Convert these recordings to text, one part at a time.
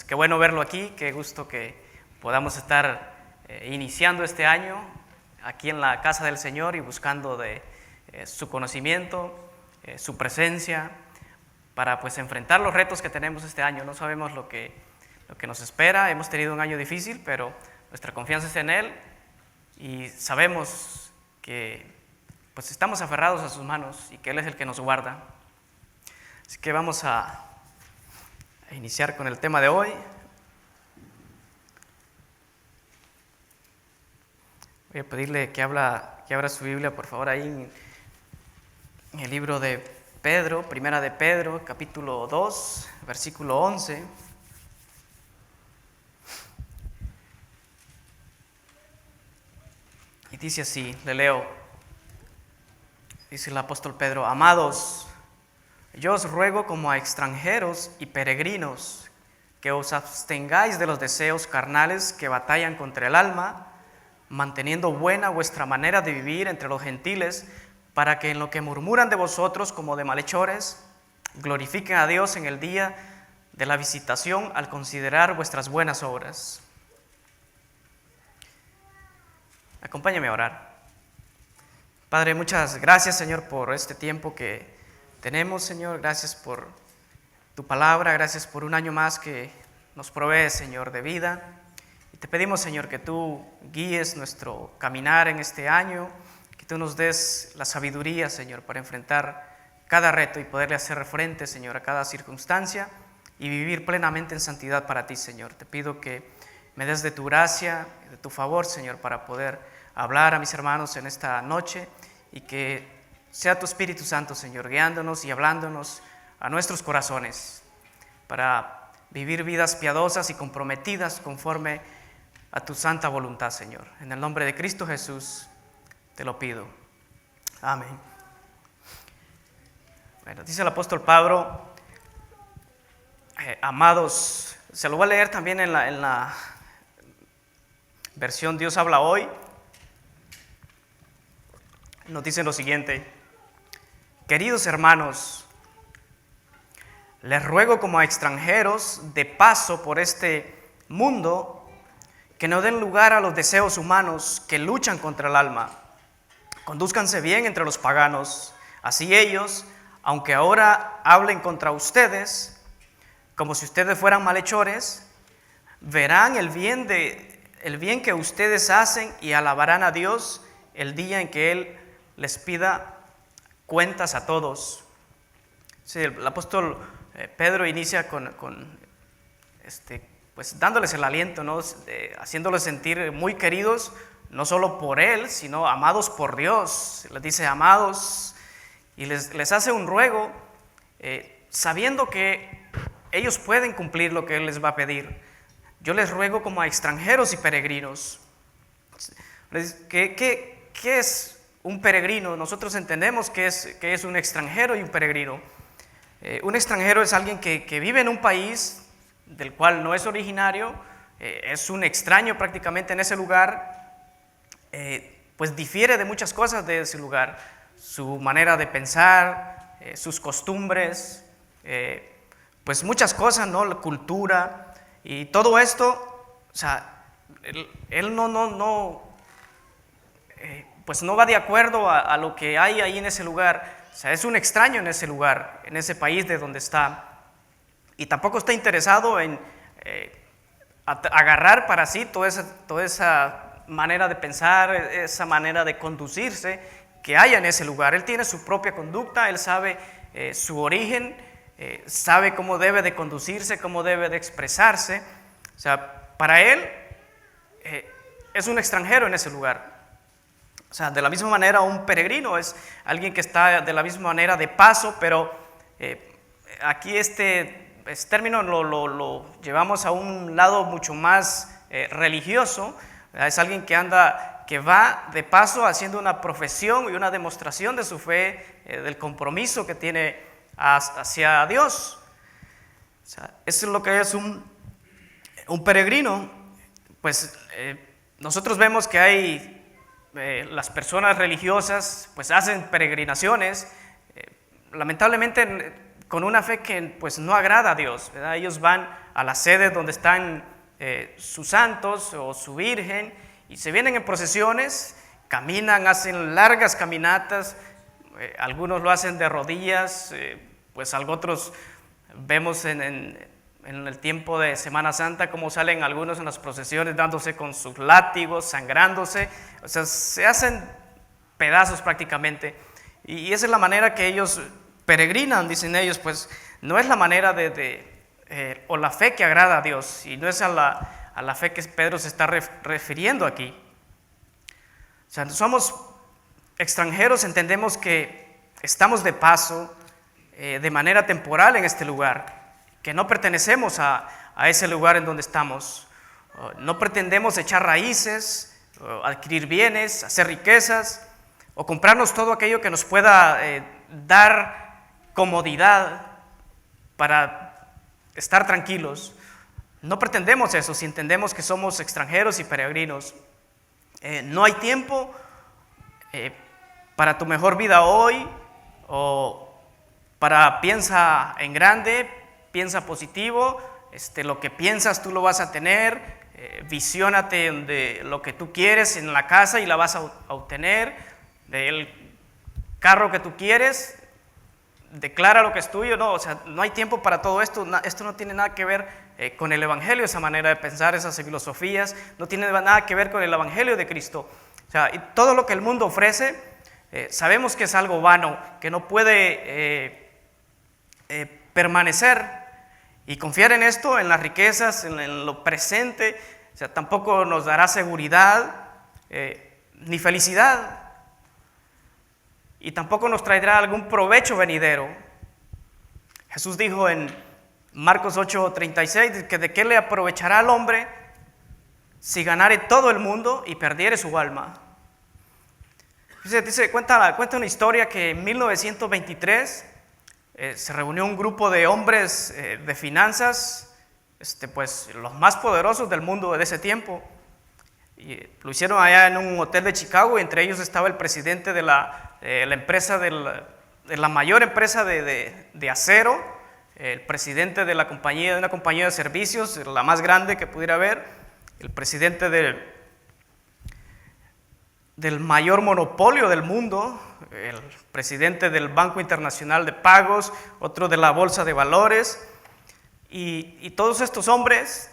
qué bueno verlo aquí, qué gusto que podamos estar iniciando este año aquí en la casa del Señor y buscando de su conocimiento, su presencia, para pues enfrentar los retos que tenemos este año. No sabemos lo que nos espera, hemos tenido un año difícil, pero nuestra confianza está en Él y sabemos que pues estamos aferrados a sus manos y que Él es el que nos guarda. Así que vamos a iniciar con el tema de hoy. Voy a pedirle que abra su Biblia, por favor, ahí en el libro de Pedro, Primera de Pedro, capítulo 2, versículo 11. Y dice así, le leo, dice el apóstol Pedro: amados, yo os ruego como a extranjeros y peregrinos que os abstengáis de los deseos carnales que batallan contra el alma, manteniendo buena vuestra manera de vivir entre los gentiles, para que en lo que murmuran de vosotros como de malhechores, glorifiquen a Dios en el día de la visitación al considerar vuestras buenas obras. Acompáñame a orar. Padre, muchas gracias, Señor, por este tiempo que tenemos, Señor. Gracias por tu palabra, gracias por un año más que nos provees, Señor, de vida. Y te pedimos, Señor, que tú guíes nuestro caminar en este año, que tú nos des la sabiduría, Señor, para enfrentar cada reto y poderle hacer frente, Señor, a cada circunstancia y vivir plenamente en santidad para ti, Señor. Te pido que me des de tu gracia, de tu favor, Señor, para poder hablar a mis hermanos en esta noche y que sea tu Espíritu Santo, Señor, guiándonos y hablándonos a nuestros corazones para vivir vidas piadosas y comprometidas conforme a tu santa voluntad, Señor. En el nombre de Cristo Jesús te lo pido. Amén. Bueno, dice el apóstol Pablo, amados, se lo voy a leer también en la versión Dios habla hoy. Nos dice lo siguiente: queridos hermanos, les ruego como a extranjeros de paso por este mundo, que no den lugar a los deseos humanos que luchan contra el alma. Condúzcanse bien entre los paganos, así ellos, aunque ahora hablen contra ustedes, como si ustedes fueran malhechores, verán el bien que ustedes hacen y alabarán a Dios el día en que Él les pida cuentas a todos. Sí, el apóstol Pedro inicia pues dándoles el aliento, ¿no? Haciéndoles sentir muy queridos, no solo por Él, sino amados por Dios. Les dice amados y les hace un ruego, sabiendo que ellos pueden cumplir lo que Él les va a pedir. Yo les ruego como a extranjeros y peregrinos. ¿Qué es un peregrino? Nosotros entendemos que es un extranjero y un peregrino. Un extranjero es alguien que vive en un país del cual no es originario, es un extraño prácticamente en ese lugar, pues difiere de muchas cosas de ese lugar, su manera de pensar, sus costumbres, pues muchas cosas, ¿no? La cultura y todo esto. O sea, él pues no va de acuerdo a lo que hay ahí en ese lugar. O sea, es un extraño en ese lugar, en ese país de donde está. Y tampoco está interesado en agarrar para sí toda esa manera de pensar, esa manera de conducirse que hay en ese lugar. Él tiene su propia conducta, él sabe su origen, sabe cómo debe de conducirse, cómo debe de expresarse. O sea, para él es un extranjero en ese lugar. O sea, de la misma manera un peregrino es alguien que está de la misma manera de paso, pero aquí este término lo llevamos a un lado mucho más religioso. Es alguien que va de paso haciendo una profesión y una demostración de su fe, del compromiso que tiene hacia Dios. O sea, eso es lo que es un peregrino. Pues nosotros vemos que hay las personas religiosas pues hacen peregrinaciones. Lamentablemente con una fe que pues no agrada a Dios, ¿verdad? Ellos van a la sede donde están sus santos o su virgen y se vienen en procesiones, caminan, hacen largas caminatas, algunos lo hacen de rodillas, pues otros vemos en el tiempo de Semana Santa cómo salen algunos en las procesiones dándose con sus látigos, sangrándose, o sea, se hacen pedazos prácticamente. Y esa es la manera que ellos peregrinan, dicen ellos, pues no es la manera o la fe que agrada a Dios, y no es a la fe que Pedro se está refiriendo aquí. O sea, somos extranjeros, entendemos que estamos de paso de manera temporal en este lugar, que no pertenecemos a ese lugar en donde estamos. No pretendemos echar raíces, adquirir bienes, hacer riquezas o comprarnos todo aquello que nos pueda dar comodidad para estar tranquilos. No pretendemos eso si entendemos que somos extranjeros y peregrinos. No hay tiempo para tu mejor vida hoy, o piensa en grande, piensa positivo, lo que piensas tú lo vas a tener, visiónate de lo que tú quieres en la casa y la vas a obtener, del carro que tú quieres, declara lo que es tuyo. No, o sea, no hay tiempo para todo esto. Esto no tiene nada que ver con el Evangelio, esa manera de pensar, esas filosofías, no tiene nada que ver con el Evangelio de Cristo. O sea, y todo lo que el mundo ofrece, sabemos que es algo vano, que no puede permanecer, y confiar en esto, en las riquezas, en lo presente, o sea, tampoco nos dará seguridad ni felicidad, y tampoco nos traerá algún provecho venidero. Jesús dijo en Marcos 8:36 que de qué le aprovechará al hombre si ganare todo el mundo y perdiere su alma. Cuenta una historia que en 1923 se reunió un grupo de hombres de finanzas, pues los más poderosos del mundo de ese tiempo. Y lo hicieron allá en un hotel de Chicago, y entre ellos estaba el presidente de la empresa, de la mayor empresa de acero, el presidente de una compañía de servicios, la más grande que pudiera haber, el presidente del mayor monopolio del mundo, el presidente del Banco Internacional de Pagos, otro de la Bolsa de Valores, y todos estos hombres,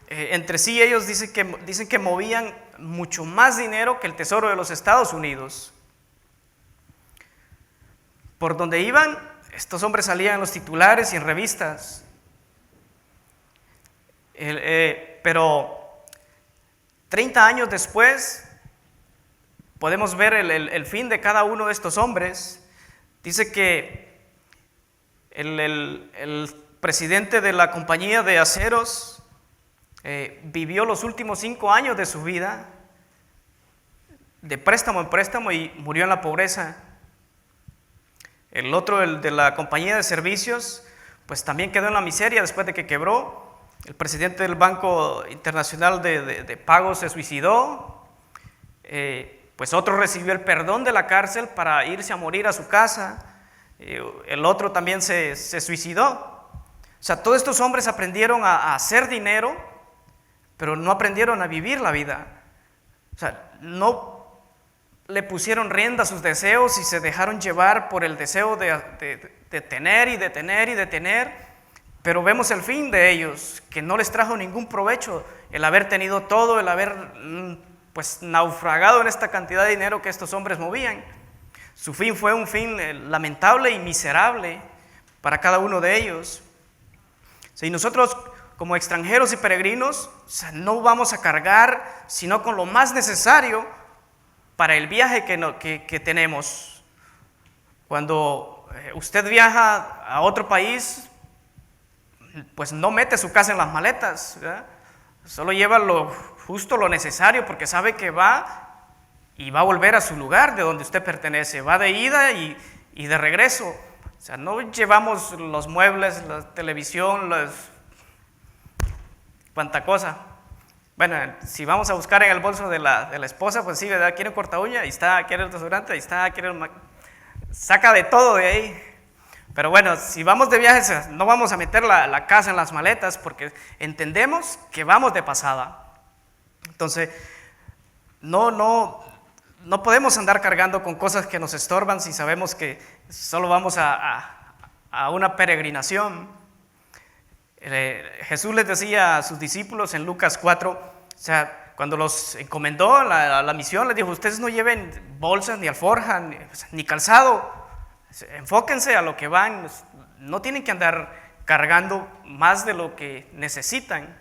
entre sí ellos dicen que movían mucho más dinero que el Tesoro de los Estados Unidos. Por donde iban, estos hombres salían en los titulares y en revistas. Pero 30 años después podemos ver el fin de cada uno de estos hombres. Dice que el presidente de la compañía de aceros vivió los últimos 5 años de su vida de préstamo en préstamo y murió en la pobreza. El otro, el de la compañía de servicios, pues también quedó en la miseria después de que quebró. El presidente del Banco Internacional de Pagos se suicidó. Pues otro recibió el perdón de la cárcel para irse a morir a su casa. El otro también se suicidó. O sea, todos estos hombres aprendieron a hacer dinero, pero no aprendieron a vivir la vida. O sea, no le pusieron rienda a sus deseos y se dejaron llevar por el deseo de tener y de tener y de tener, pero vemos el fin de ellos, que no les trajo ningún provecho el haber tenido todo, el haber pues naufragado en esta cantidad de dinero que estos hombres movían. Su fin fue un fin lamentable y miserable para cada uno de ellos. Si nosotros como extranjeros y peregrinos, o sea, no vamos a cargar sino con lo más necesario para el viaje que tenemos. Cuando usted viaja a otro país, pues no mete su casa en las maletas, ¿verdad? Solo lleva justo lo necesario, porque sabe que va y va a volver a su lugar de donde usted pertenece, va de ida y de regreso. O sea, no llevamos los muebles, la televisión, cuanta cosa. Bueno, si vamos a buscar en el bolso de la esposa, pues sí, ¿verdad? Quiere un corta uña, ahí está, quiere el restaurante, ahí está, saca de todo de ahí. Pero bueno, si vamos de viajes, no vamos a meter la casa en las maletas porque entendemos que vamos de pasada. Entonces, no podemos andar cargando con cosas que nos estorban si sabemos que solo vamos a una peregrinación. Jesús les decía a sus discípulos en Lucas 4, o sea, cuando los encomendó la misión, les dijo: ustedes no lleven bolsas, ni alforja, ni calzado, enfóquense a lo que van, no tienen que andar cargando más de lo que necesitan.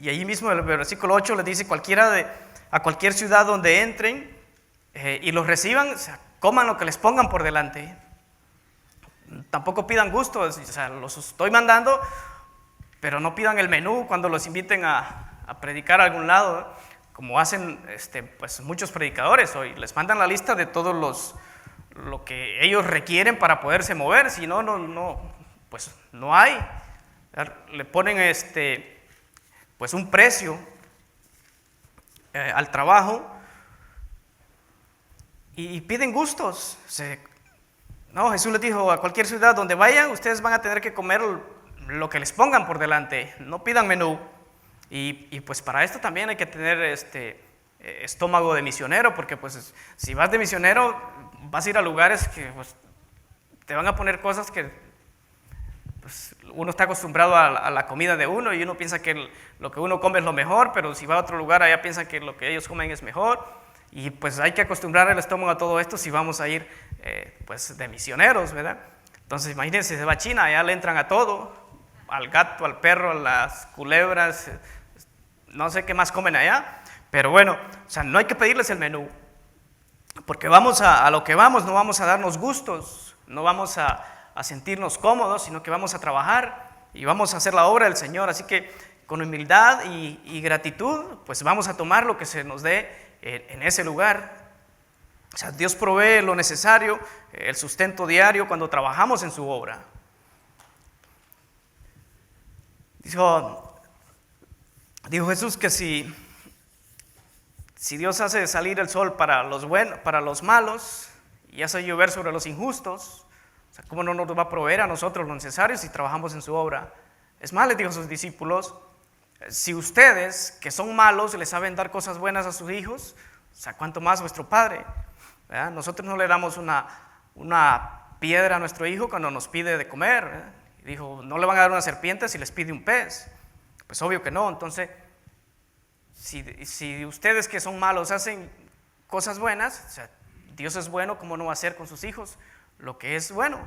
Y ahí mismo en el versículo 8 les dice: a cualquier ciudad donde entren y los reciban, o sea, coman lo que les pongan por delante. Tampoco pidan gusto, o sea, los estoy mandando, pero no pidan el menú cuando los inviten a predicar a algún lado, como hacen pues muchos predicadores hoy. Les mandan la lista de todos lo que ellos requieren para poderse mover, si no, pues no hay. Le ponen pues un precio al trabajo y piden gustos. No, Jesús les dijo: a cualquier ciudad donde vayan, ustedes van a tener que comer lo que les pongan por delante, no pidan menú. Y pues para esto también hay que tener estómago de misionero, porque pues si vas de misionero vas a ir a lugares que pues, te van a poner cosas que pues, uno está acostumbrado a la comida de uno y uno piensa que lo que uno come es lo mejor, pero si va a otro lugar allá piensan que lo que ellos comen es mejor. Y pues hay que acostumbrar el estómago a todo esto si vamos a ir pues de misioneros, ¿verdad? Entonces imagínense, se va a China, allá le entran a todo, al gato, al perro, a las culebras, no sé qué más comen allá, pero bueno, o sea, no hay que pedirles el menú, porque vamos a lo que vamos, no vamos a darnos gustos, no vamos a sentirnos cómodos, sino que vamos a trabajar y vamos a hacer la obra del Señor. Así que con humildad y gratitud, pues vamos a tomar lo que se nos dé en ese lugar. O sea, Dios provee lo necesario, el sustento diario cuando trabajamos en su obra. Dijo Jesús que si Dios hace salir el sol para los buenos, para los malos, y hace llover sobre los injustos, o sea, ¿cómo no nos va a proveer a nosotros lo necesario si trabajamos en su obra? Es más, les dijo a sus discípulos: si ustedes, que son malos, le saben dar cosas buenas a sus hijos, o sea, ¿cuánto más vuestro Padre? ¿Verdad? Nosotros no le damos una piedra a nuestro hijo cuando nos pide de comer, ¿verdad? Dijo: no le van a dar una serpiente si les pide un pez. Pues obvio que no. Entonces, si ustedes que son malos hacen cosas buenas, o sea, Dios es bueno, ¿cómo no va a hacer con sus hijos lo que es bueno?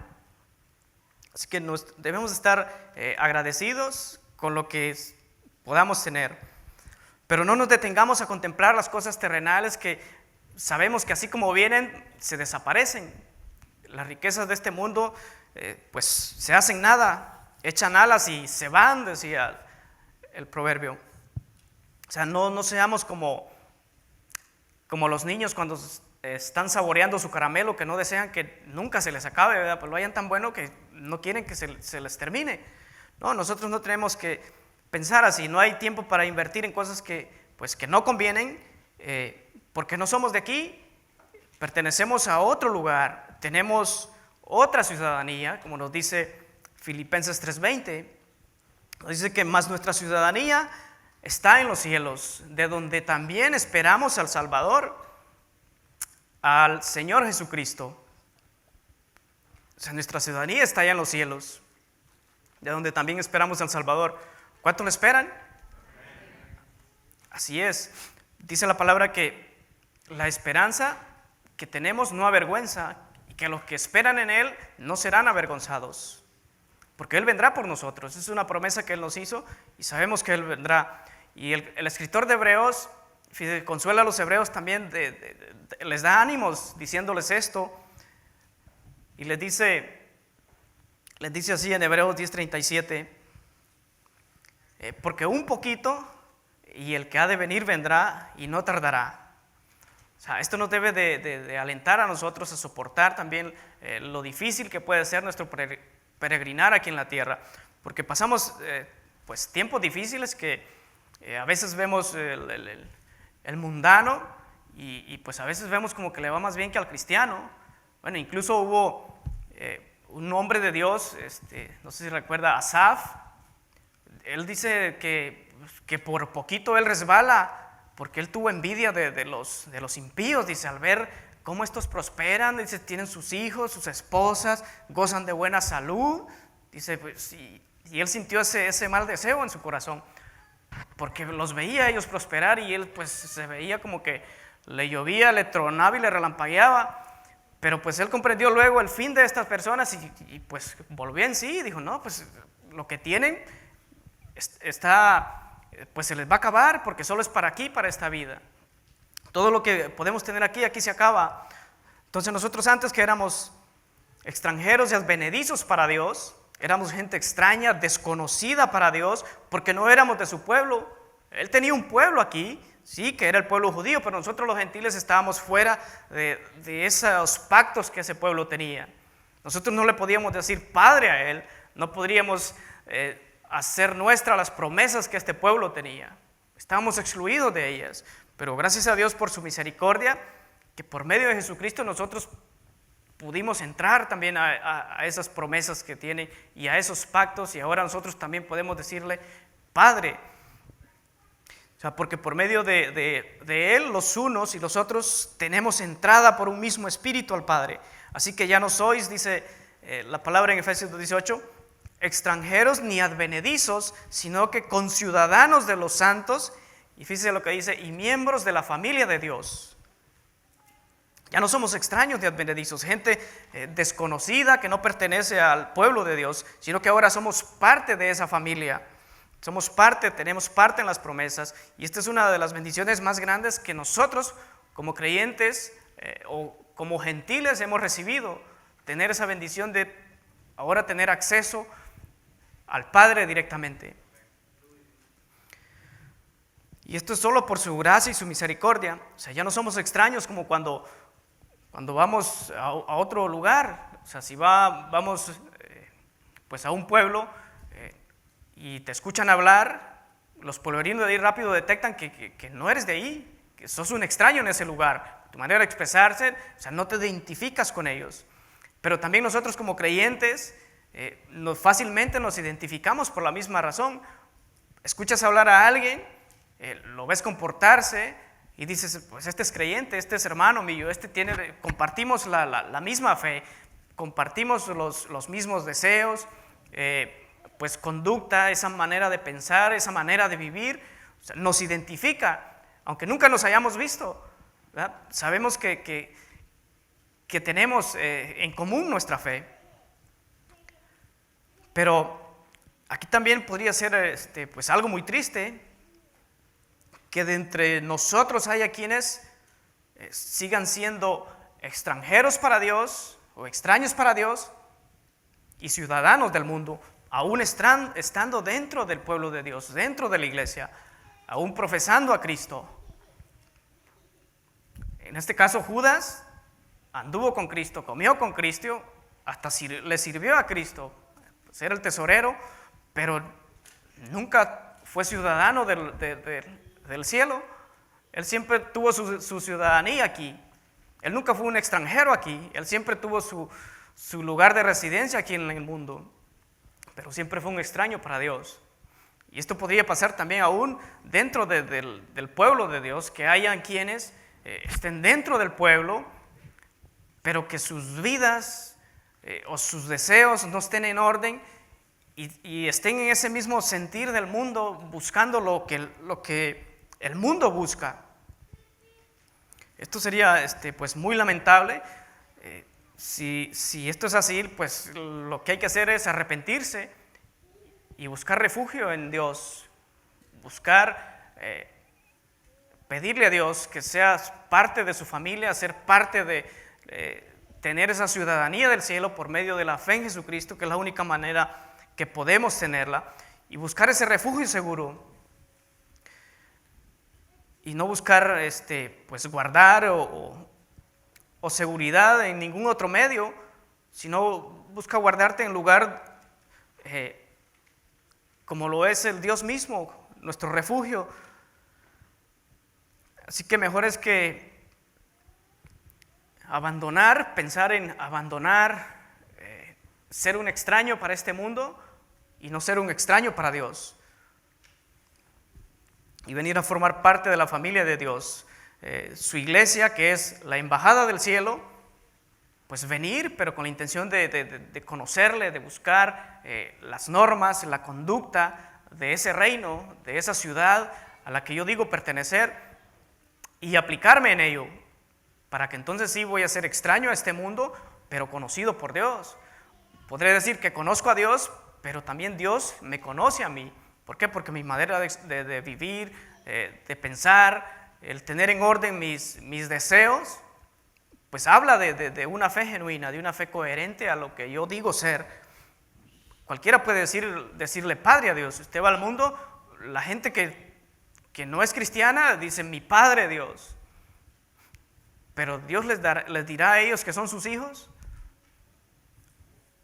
Así que debemos estar agradecidos con lo que podamos tener. Pero no nos detengamos a contemplar las cosas terrenales que sabemos que así como vienen, se desaparecen. Las riquezas de este mundo pues se hacen nada, echan alas y se van, decía el proverbio. O sea, no seamos como los niños cuando están saboreando su caramelo, que no desean que nunca se les acabe, ¿verdad? Pues lo hayan tan bueno que no quieren que se les termine. No, nosotros no tenemos que pensar así. No hay tiempo para invertir en cosas que no convienen, porque no somos de aquí, pertenecemos a otro lugar, tenemos otra ciudadanía, como nos dice Filipenses 3:20. Nos dice que más nuestra ciudadanía está en los cielos, de donde también esperamos al Salvador, al Señor Jesucristo. O sea, nuestra ciudadanía está allá en los cielos, de donde también esperamos al Salvador. ¿Cuánto lo esperan? Así es. Dice la palabra que la esperanza que tenemos no avergüenza, y que los que esperan en Él no serán avergonzados, porque Él vendrá por nosotros. Es una promesa que Él nos hizo y sabemos que Él vendrá. Y el escritor de Hebreos consuela a los hebreos también, les da ánimos diciéndoles esto, y les dice así en Hebreos 10:37, porque un poquito y el que ha de venir vendrá y no tardará. O sea, esto nos debe de alentar a nosotros a soportar también lo difícil que puede ser nuestro peregrinar aquí en la tierra, porque pasamos pues tiempos difíciles que a veces vemos el mundano y pues a veces vemos como que le va más bien que al cristiano. Bueno, incluso hubo un hombre de Dios, no sé si recuerda, Asaf. Él dice que por poquito él resbala, porque él tuvo envidia de los impíos, dice, al ver cómo estos prosperan, dice, tienen sus hijos, sus esposas, gozan de buena salud, dice, pues, y él sintió ese mal deseo en su corazón, porque los veía a ellos prosperar y él pues se veía como que le llovía, le tronaba y le relampagueaba. Pero pues él comprendió luego el fin de estas personas y pues volvió en sí y dijo, no, pues lo que tienen pues se les va a acabar, porque solo es para aquí, para esta vida. Todo lo que podemos tener aquí se acaba. Entonces nosotros, antes que éramos extranjeros y advenedizos para Dios, éramos gente extraña, desconocida para Dios, porque no éramos de su pueblo. Él tenía un pueblo aquí, sí, que era el pueblo judío, pero nosotros los gentiles estábamos fuera de esos pactos que ese pueblo tenía. Nosotros no le podíamos decir padre a él, no podríamos hacer nuestras las promesas que este pueblo tenía. Estábamos excluidos de ellas, pero gracias a Dios por su misericordia, que por medio de Jesucristo nosotros pudimos entrar también a esas promesas que tiene y a esos pactos, y ahora nosotros también podemos decirle Padre. O sea, porque por medio de Él, los unos y los otros, tenemos entrada por un mismo espíritu al Padre. Así que ya no sois, dice la palabra en Efesios 2:18, extranjeros ni advenedizos, sino que conciudadanos de los santos, y fíjese lo que dice, y miembros de la familia de Dios. Ya no somos extraños ni advenedizos, gente desconocida que no pertenece al pueblo de Dios, sino que ahora somos parte de esa familia. Somos parte, tenemos parte en las promesas, y esta es una de las bendiciones más grandes que nosotros como creyentes o como gentiles hemos recibido, tener esa bendición de ahora tener acceso al Padre directamente. Y esto es solo por su gracia y su misericordia. O sea, ya no somos extraños como cuando vamos a otro lugar. O sea, si vamos pues a un pueblo y te escuchan hablar, los pueblerinos de ahí rápido detectan que no eres de ahí, que sos un extraño en ese lugar. Tu manera de expresarse, o sea, no te identificas con ellos. Pero también nosotros como creyentes fácilmente nos identificamos por la misma razón. Escuchas hablar a alguien, lo ves comportarse y dices, pues este es creyente, este es hermano mío, compartimos la misma fe, compartimos los mismos deseos, pues conducta, esa manera de pensar, esa manera de vivir, o sea, nos identifica, aunque nunca nos hayamos visto, ¿verdad? Sabemos que tenemos en común nuestra fe. Pero aquí también podría ser pues algo muy triste, que de entre nosotros haya quienes sigan siendo extranjeros para Dios o extraños para Dios y ciudadanos del mundo, aún estando dentro del pueblo de Dios, dentro de la iglesia, aún profesando a Cristo. En este caso, Judas anduvo con Cristo, comió con Cristo, hasta le sirvió a Cristo, pues era el tesorero, pero nunca fue ciudadano del cielo. Él siempre tuvo su ciudadanía aquí. Él nunca fue un extranjero aquí. Él siempre tuvo su lugar de residencia aquí en el mundo, pero siempre fue un extraño para Dios. Y esto podría pasar también aún dentro del pueblo de Dios, que hayan quienes estén dentro del pueblo, pero que sus vidas o sus deseos no estén en orden y estén en ese mismo sentir del mundo, buscando lo que el mundo busca. Esto sería pues muy lamentable. Si esto es así, pues lo que hay que hacer es arrepentirse y buscar refugio en Dios, buscar pedirle a Dios que seas parte de su familia, ser parte de tener esa ciudadanía del cielo por medio de la fe en Jesucristo, que es la única manera que podemos tenerla, y buscar ese refugio seguro. Y no buscar pues guardar o seguridad en ningún otro medio, sino busca guardarte en lugar como lo es el Dios mismo, nuestro refugio. Así que mejor es que pensar en abandonar ser un extraño para este mundo y no ser un extraño para Dios. Y venir a formar parte de la familia de Dios. Su iglesia, que es la embajada del cielo, pues venir, pero con la intención de conocerle, de buscar las normas, la conducta de ese reino, de esa ciudad a la que yo digo pertenecer, y aplicarme en ello, para que entonces sí voy a ser extraño a este mundo, pero conocido por Dios. Podré decir que conozco a Dios, pero también Dios me conoce a mí. ¿Por qué? Porque mi manera de vivir, de pensar, el tener en orden mis deseos, pues habla de una fe genuina, de una fe coherente a lo que yo digo ser. Cualquiera puede decirle Padre a Dios. Usted va al mundo, la gente que no es cristiana dice mi Padre Dios. Pero Dios les dirá a ellos que son sus hijos.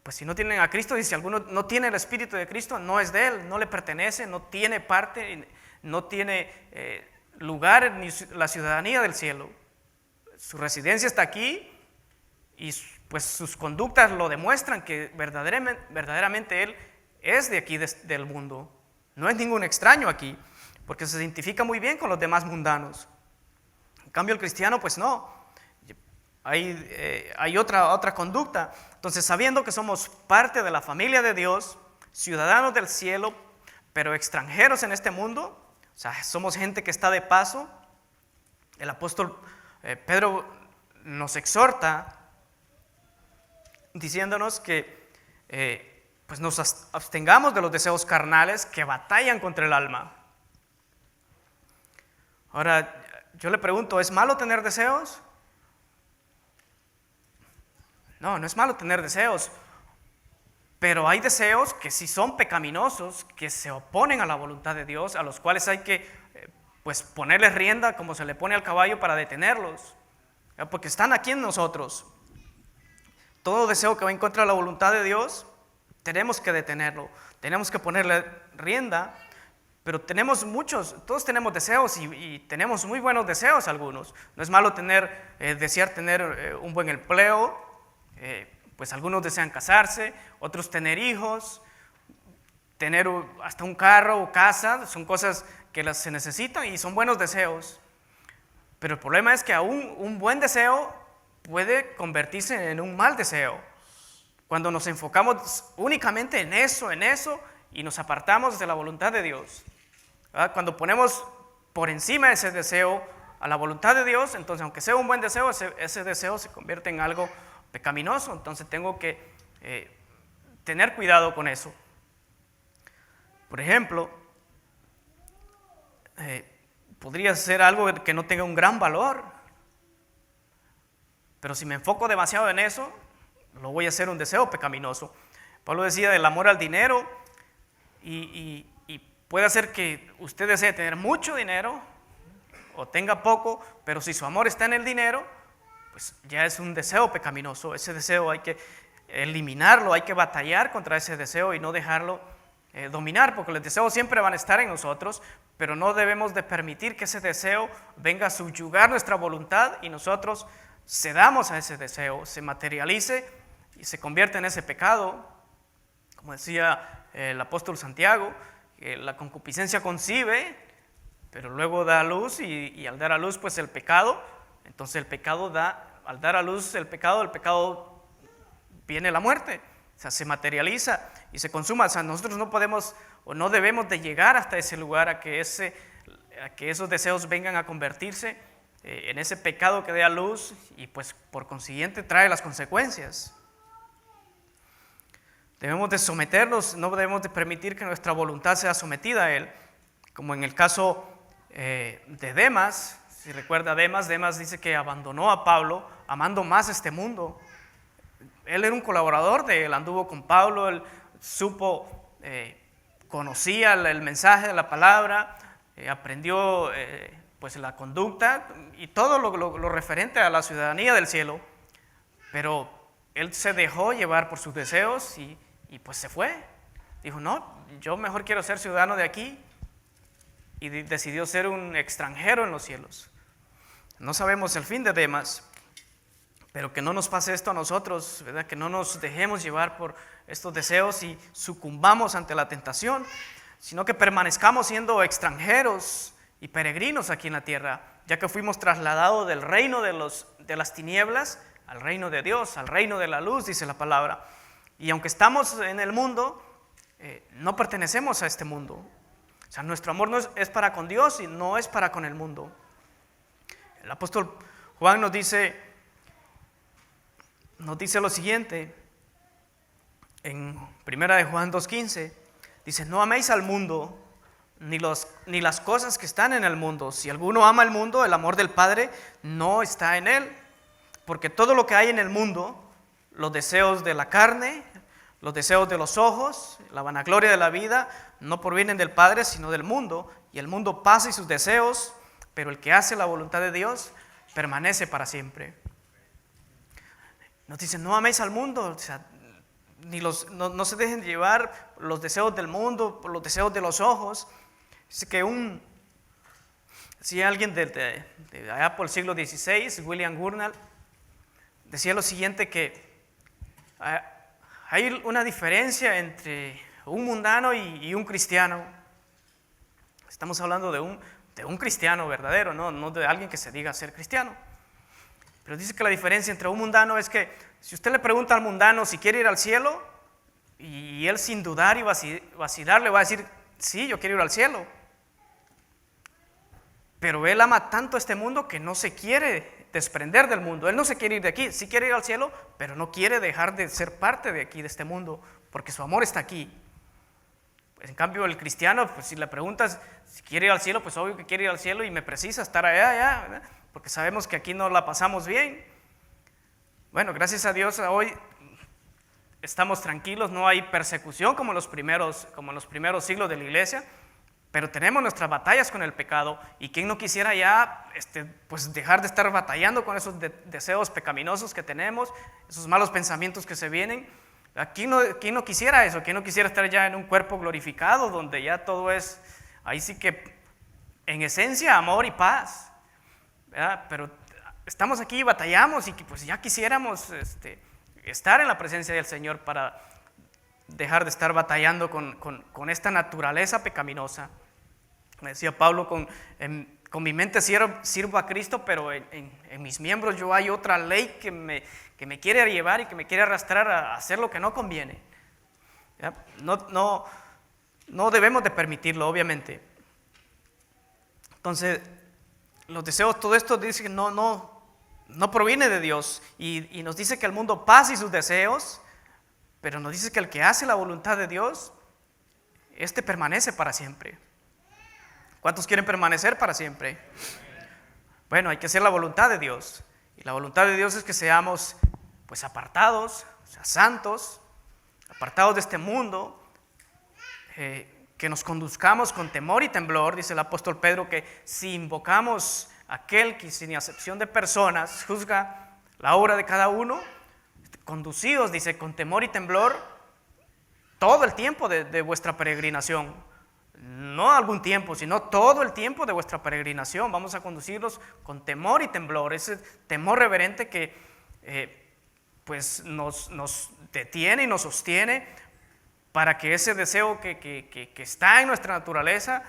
Pues si no tienen a Cristo, dice, si alguno no tiene el Espíritu de Cristo, no es de Él, no le pertenece, no tiene parte, no tiene lugar ni la ciudadanía del cielo. Su residencia está aquí y pues sus conductas lo demuestran que verdaderamente Él es de aquí, del mundo. No es ningún extraño aquí, porque se identifica muy bien con los demás mundanos. En cambio el cristiano pues no. Hay otra conducta. Entonces, sabiendo que somos parte de la familia de Dios, ciudadanos del cielo, pero extranjeros en este mundo, o sea, somos gente que está de paso, el apóstol Pedro nos exhorta diciéndonos que pues nos abstengamos de los deseos carnales que batallan contra el alma. Ahora, yo le pregunto, ¿es malo tener deseos? No, no es malo tener deseos, pero hay deseos que sí son pecaminosos, que se oponen a la voluntad de Dios, a los cuales hay que pues ponerles rienda como se le pone al caballo para detenerlos, porque están aquí en nosotros. Todo deseo que va en contra de la voluntad de Dios, tenemos que detenerlo, tenemos que ponerle rienda, pero todos tenemos deseos y tenemos muy buenos deseos algunos. No es malo desear tener un buen empleo. Pues algunos desean casarse, otros tener hijos, tener hasta un carro o casa, son cosas que se necesitan y son buenos deseos. Pero el problema es que aún un buen deseo puede convertirse en un mal deseo. Cuando nos enfocamos únicamente en eso y nos apartamos de la voluntad de Dios. ¿Verdad? Cuando ponemos por encima ese deseo a la voluntad de Dios, entonces aunque sea un buen deseo, ese deseo se convierte en algo pecaminoso, entonces tengo que tener cuidado con eso. Por ejemplo, podría ser algo que no tenga un gran valor, pero si me enfoco demasiado en eso, lo voy a hacer un deseo pecaminoso. Pablo decía del amor al dinero y puede hacer que usted desee tener mucho dinero o tenga poco, pero si su amor está en el dinero, pues ya es un deseo pecaminoso. Ese deseo hay que eliminarlo, hay que batallar contra ese deseo y no dejarlo dominar, porque los deseos siempre van a estar en nosotros, pero no debemos de permitir que ese deseo venga a subyugar nuestra voluntad y nosotros cedamos a ese deseo, se materialice y se convierte en ese pecado. Como decía el apóstol Santiago, la concupiscencia concibe, pero luego da a luz y al dar a luz pues el pecado. Entonces el pecado al dar a luz el pecado viene la muerte, o sea, se materializa y se consuma. O sea, nosotros no podemos o no debemos de llegar hasta ese lugar a que esos deseos vengan a convertirse en ese pecado que dé a luz y pues por consiguiente trae las consecuencias. Debemos de someternos, no debemos de permitir que nuestra voluntad sea sometida a Él, como en el caso de Demas. Si recuerda, Demas dice que abandonó a Pablo amando más este mundo. Él era un colaborador de él, anduvo con Pablo, él conocía el mensaje de la palabra, aprendió pues la conducta y todo lo referente a la ciudadanía del cielo, pero él se dejó llevar por sus deseos y pues se fue. Dijo, no, yo mejor quiero ser ciudadano de aquí, y decidió ser un extranjero en los cielos. No sabemos el fin de Demas. Pero que no nos pase esto a nosotros, ¿verdad? Que no nos dejemos llevar por estos deseos y sucumbamos ante la tentación, sino que permanezcamos siendo extranjeros y peregrinos aquí en la tierra, ya que fuimos trasladados del reino de las tinieblas al reino de Dios, al reino de la luz, dice la palabra. Y aunque estamos en el mundo, no pertenecemos a este mundo. O sea, nuestro amor no es para con Dios y no es para con el mundo. El apóstol Juan nos dice lo siguiente en 1 de Juan 2:15, dice: no améis al mundo ni las cosas que están en el mundo. Si alguno ama el mundo, el amor del Padre no está en él, porque todo lo que hay en el mundo, los deseos de la carne, los deseos de los ojos, la vanagloria de la vida, no provienen del Padre sino del mundo, y el mundo pasa y sus deseos, pero el que hace la voluntad de Dios permanece para siempre. Nos dice: no améis al mundo, o sea, no se dejen llevar los deseos del mundo, por los deseos de los ojos. Dice que si alguien de allá por el siglo XVI, William Gurnall, decía lo siguiente, que hay una diferencia entre un mundano y un cristiano. Estamos hablando de un cristiano verdadero, no de alguien que se diga ser cristiano. Pero dice que la diferencia entre un mundano es que si usted le pregunta al mundano si quiere ir al cielo, y él sin dudar y vacilar le va a decir: sí, yo quiero ir al cielo. Pero él ama tanto este mundo que no se quiere desprender del mundo. Él no se quiere ir de aquí, sí quiere ir al cielo, pero no quiere dejar de ser parte de aquí, de este mundo, porque su amor está aquí. Pues en cambio el cristiano, pues si le preguntas si quiere ir al cielo, pues obvio que quiere ir al cielo y me precisa estar allá, ¿verdad? Porque sabemos que aquí no la pasamos bien. Bueno, gracias a Dios hoy estamos tranquilos, no hay persecución como en los primeros siglos de la iglesia, pero tenemos nuestras batallas con el pecado, y quién no quisiera ya pues dejar de estar batallando con esos deseos pecaminosos que tenemos, esos malos pensamientos que se vienen. ¿Quién no quisiera eso? ¿Quién no quisiera estar ya en un cuerpo glorificado donde ya todo es, ahí sí que en esencia, amor y paz, ¿verdad? Pero estamos aquí y batallamos, y pues ya quisiéramos estar en la presencia del Señor para dejar de estar batallando con esta naturaleza pecaminosa. Me decía Pablo, con mi mente sirvo a Cristo, pero en mis miembros yo hay otra ley que me quiere llevar y que me quiere arrastrar a hacer lo que no conviene. ¿Ya? No debemos de permitirlo, obviamente. Entonces, los deseos, todo esto dice que no proviene de Dios, y nos dice que el mundo pasa y sus deseos, pero nos dice que el que hace la voluntad de Dios, permanece para siempre. ¿Cuántos quieren permanecer para siempre? Bueno, hay que hacer la voluntad de Dios, y la voluntad de Dios es que seamos pues apartados, o sea, santos, apartados de este mundo, que nos conduzcamos con temor y temblor. Dice el apóstol Pedro que si invocamos a aquel que sin acepción de personas juzga la obra de cada uno, conducidos, dice, con temor y temblor todo el tiempo de vuestra peregrinación. No algún tiempo, sino todo el tiempo de vuestra peregrinación. Vamos a conducirlos con temor y temblor, ese temor reverente que pues nos detiene y nos sostiene para que ese deseo que está en nuestra naturaleza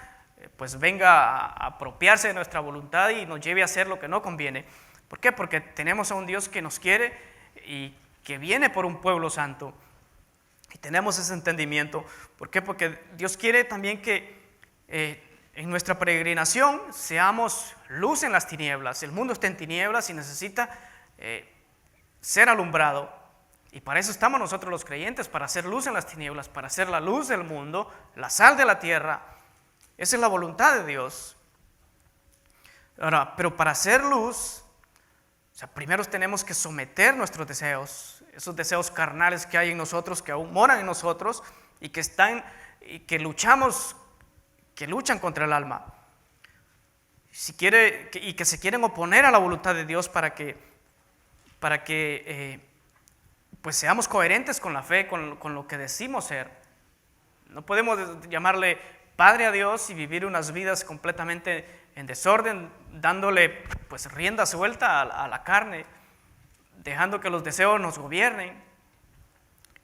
pues venga a apropiarse de nuestra voluntad y nos lleve a hacer lo que no conviene. ¿Por qué? Porque tenemos a un Dios que nos quiere y que viene por un pueblo santo. Y tenemos ese entendimiento. ¿Por qué? Porque Dios quiere también que en nuestra peregrinación seamos luz en las tinieblas. El mundo está en tinieblas y necesita ser alumbrado. Y para eso estamos nosotros los creyentes, para hacer luz en las tinieblas, para hacer la luz del mundo, la sal de la tierra. Esa es la voluntad de Dios. Ahora, pero para hacer luz, o sea, primero tenemos que someter nuestros deseos, esos deseos carnales que hay en nosotros, que aún moran en nosotros y que luchan contra el alma. Y que se quieren oponer a la voluntad de Dios para que pues seamos coherentes con la fe, con lo que decimos ser. No podemos llamarle Padre a Dios y vivir unas vidas completamente en desorden, dándole pues rienda suelta a la carne, dejando que los deseos nos gobiernen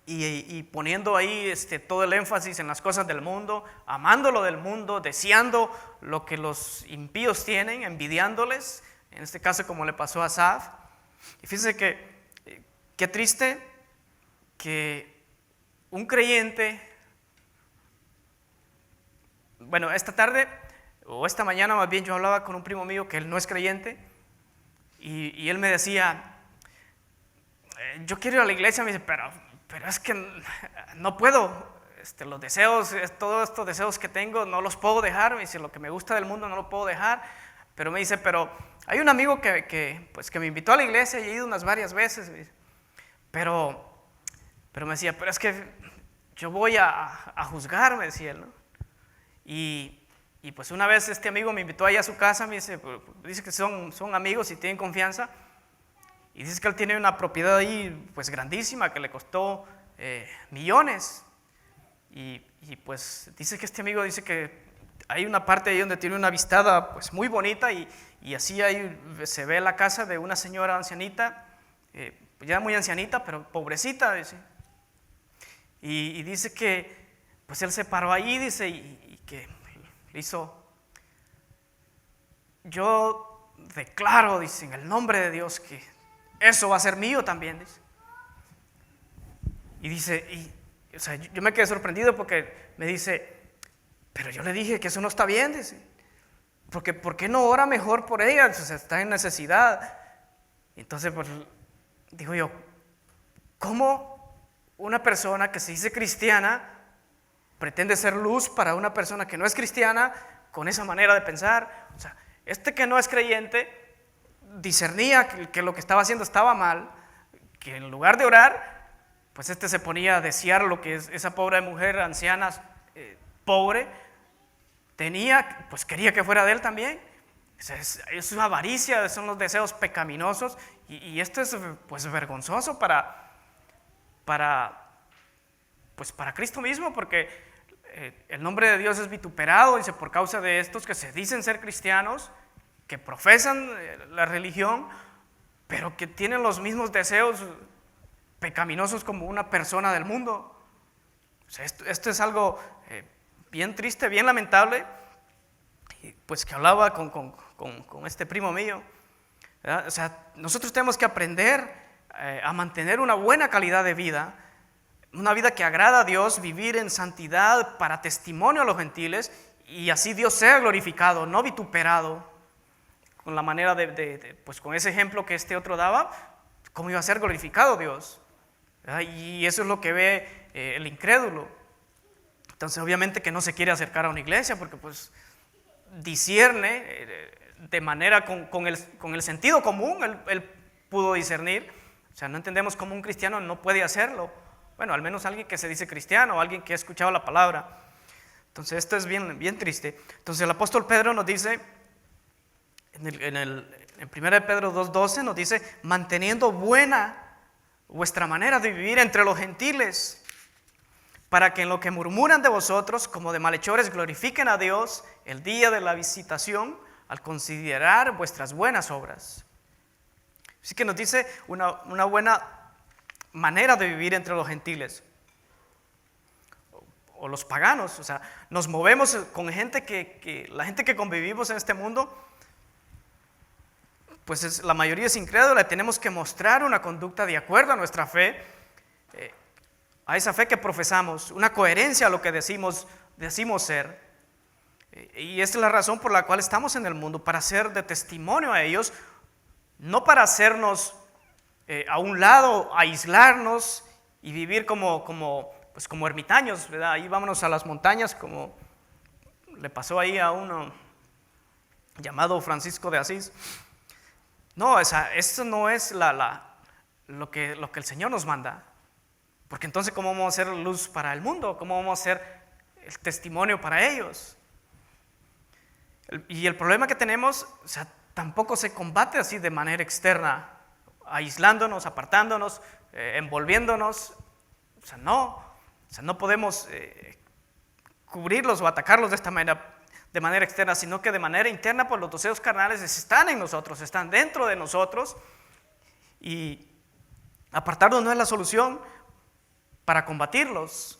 y poniendo ahí todo el énfasis en las cosas del mundo, amando lo del mundo, deseando lo que los impíos tienen, envidiándoles, en este caso como le pasó a Asaf. Y fíjense que qué triste que un creyente, bueno, esta tarde o esta mañana más bien yo hablaba con un primo mío que él no es creyente y él me decía, yo quiero ir a la iglesia, me dice, pero es que no puedo, los deseos, todos estos deseos que tengo no los puedo dejar, me dice, lo que me gusta del mundo no lo puedo dejar, pero me dice, pero hay un amigo que me invitó a la iglesia y he ido unas varias veces, me dice, pero me decía, pero es que yo voy a juzgar, me decía él, ¿no? Y pues una vez este amigo me invitó allá a su casa, me dice que son amigos y tienen confianza, y dice que él tiene una propiedad ahí pues grandísima que le costó millones, y pues dice que este amigo dice que hay una parte ahí donde tiene una vistada pues muy bonita y así ahí se ve la casa de una señora ancianita, ya muy ancianita pero pobrecita, dice. Y dice que pues él se paró ahí, dice, y que hizo, yo declaro, dice, en el nombre de Dios que eso va a ser mío también, dice. Y dice, o sea, yo me quedé sorprendido porque me dice, pero yo le dije que eso no está bien, dice, porque ¿por qué no ora mejor por ella? O sea, está en necesidad. Entonces, pues, digo yo, ¿cómo una persona que se dice cristiana pretende ser luz para una persona que no es cristiana con esa manera de pensar? O sea, que no es creyente discernía que lo que estaba haciendo estaba mal, que en lugar de orar, pues se ponía a desear lo que es esa pobre mujer anciana, pobre, tenía, pues quería que fuera de él también. Es una avaricia, son los deseos pecaminosos, y esto es pues vergonzoso para Cristo mismo, porque el nombre de Dios es vituperado, dice, por causa de estos que se dicen ser cristianos, que profesan la religión, pero que tienen los mismos deseos pecaminosos como una persona del mundo. O sea, esto es algo bien triste, bien lamentable, pues que hablaba con este primo mío, ¿verdad? O sea, nosotros tenemos que aprender a mantener una buena calidad de vida, una vida que agrada a Dios, vivir en santidad para testimonio a los gentiles, y así Dios sea glorificado, no vituperado, con la manera pues con ese ejemplo que este otro daba, cómo iba a ser glorificado Dios, ¿verdad? Y eso es lo que ve el incrédulo. Entonces obviamente que no se quiere acercar a una iglesia porque pues discierne de manera con el sentido común, él pudo discernir. O sea, no entendemos cómo un cristiano no puede hacerlo. Bueno, al menos alguien que se dice cristiano, alguien que ha escuchado la palabra. Entonces esto es bien, bien triste. Entonces el apóstol Pedro nos dice, en 1 Pedro 2:12 nos dice, manteniendo buena vuestra manera de vivir entre los gentiles, para que en lo que murmuran de vosotros como de malhechores glorifiquen a Dios el día de la visitación al considerar vuestras buenas obras. Así que nos dice una buena manera de vivir entre los gentiles o los paganos. O sea, nos movemos con gente la gente que convivimos en este mundo, pues la mayoría es incrédula. Tenemos que mostrar una conducta de acuerdo a nuestra fe, a esa fe que profesamos, una coherencia a lo que decimos ser. Y esta es la razón por la cual estamos en el mundo, para ser de testimonio a ellos, no para hacernos a un lado, aislarnos y vivir como ermitaños, ¿verdad? Ahí vámonos a las montañas, como le pasó ahí a uno llamado Francisco de Asís. No, eso no es lo que el Señor nos manda. Porque entonces, ¿cómo vamos a ser luz para el mundo? ¿Cómo vamos a ser el testimonio para ellos? Y el problema que tenemos, o sea, tampoco se combate así de manera externa, aislándonos, apartándonos, envolviéndonos. O sea, no podemos cubrirlos o atacarlos de esta manera, de manera externa, sino que de manera interna, pues los deseos carnales están en nosotros, están dentro de nosotros, y Apartarnos no es la solución para combatirlos,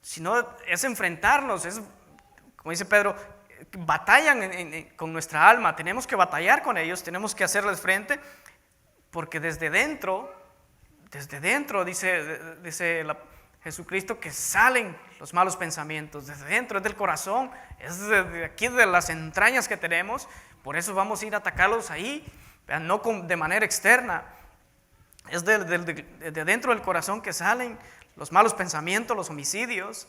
sino es enfrentarlos, es, como dice Pedro, batallan con nuestra alma, tenemos que batallar con ellos, tenemos que hacerles frente, porque desde dentro, dice Jesucristo, que salen los malos pensamientos, desde dentro, es del corazón, es de aquí, de las entrañas que tenemos. Por eso vamos a ir a atacarlos ahí, no de manera externa. Es de dentro del corazón que salen los malos pensamientos, los homicidios,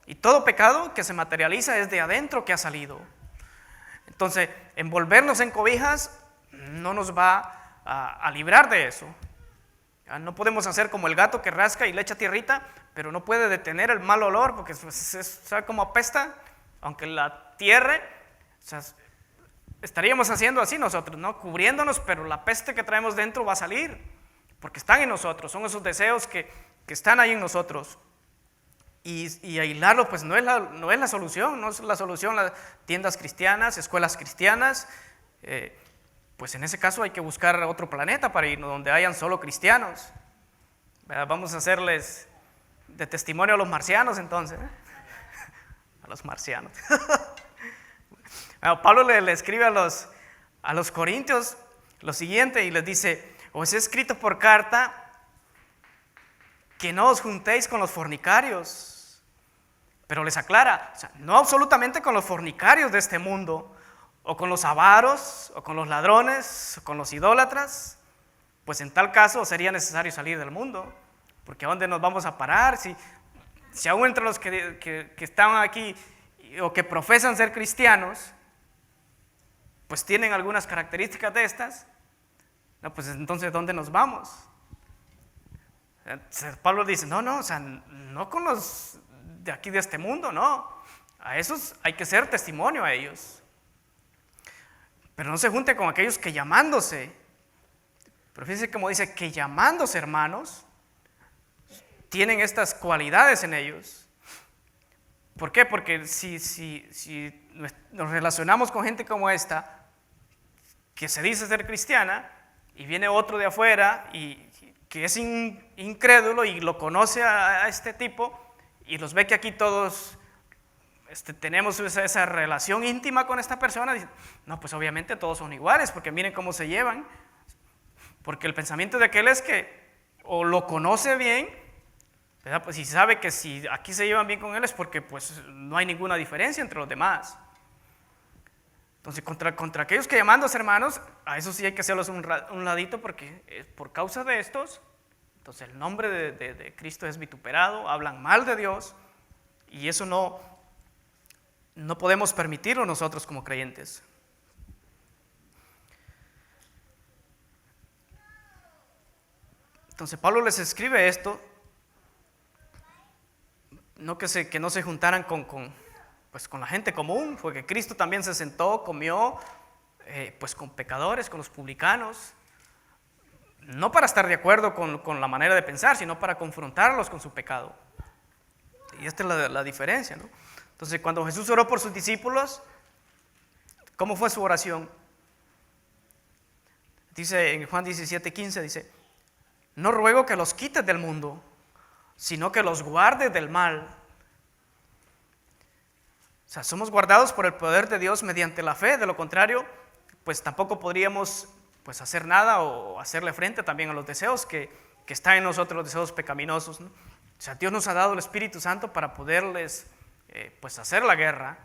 y todo pecado que se materializa es de adentro que ha salido. Entonces, envolvernos en cobijas no nos va a librar de eso. No podemos hacer como el gato que rasca y le echa tierrita, pero no puede detener el mal olor, porque ¿sabe cómo apesta? Aunque la tierra, o sea, estaríamos haciendo así nosotros, ¿no? Cubriéndonos, pero la peste que traemos dentro va a salir, porque están en nosotros, son esos deseos que están ahí en nosotros. Y aislarlo pues no es la solución, no es la solución las tiendas cristianas, escuelas cristianas. Pues en ese caso hay que buscar otro planeta para ir donde hayan solo cristianos. Vamos a hacerles de testimonio a los marcianos entonces, ¿eh? A los marcianos. Pablo le escribe a los corintios lo siguiente y les dice: os he escrito por carta que no os juntéis con los fornicarios. Pero les aclara, o sea, no absolutamente con los fornicarios de este mundo, o con los avaros, o con los ladrones, o con los idólatras, pues en tal caso sería necesario salir del mundo, porque ¿a dónde nos vamos a parar? Si aún entre los que están aquí o que profesan ser cristianos, pues tienen algunas características de estas, no, pues entonces ¿dónde nos vamos? Pablo dice, no, o sea, no con los de aquí de este mundo, no, a esos hay que ser testimonio a ellos, pero no se junte con aquellos que llamándose, pero fíjense cómo dice que llamándose hermanos, tienen estas cualidades en ellos. ¿Por qué? Porque si nos relacionamos con gente como esta, que se dice ser cristiana, y viene otro de afuera y que es incrédulo y lo conoce a este tipo y los ve que aquí todos tenemos esa relación íntima con esta persona, dice, no, pues obviamente todos son iguales porque miren cómo se llevan, porque el pensamiento de aquel es que o lo conoce bien, ¿verdad? Pues si sabe que si aquí se llevan bien con él es porque pues no hay ninguna diferencia entre los demás. Entonces, contra aquellos que llamándose hermanos, a eso sí hay que hacerlos un ladito, porque por causa de estos, entonces el nombre de Cristo es vituperado, hablan mal de Dios, y eso no podemos permitirlo nosotros como creyentes. Entonces Pablo les escribe esto, no que no se juntaran con la gente común, porque Cristo también se sentó, comió pues con pecadores, con los publicanos, no para estar de acuerdo con la manera de pensar, sino para confrontarlos con su pecado. Y esta es la diferencia, ¿no? Entonces, cuando Jesús oró por sus discípulos, ¿cómo fue su oración? Dice en Juan 17:15, dice, no ruego que los quites del mundo, sino que los guardes del mal. O sea, somos guardados por el poder de Dios mediante la fe, de lo contrario, pues tampoco podríamos pues hacer nada o hacerle frente también a los deseos que están en nosotros, los deseos pecaminosos, ¿no? O sea, Dios nos ha dado el Espíritu Santo para poderles pues hacer la guerra,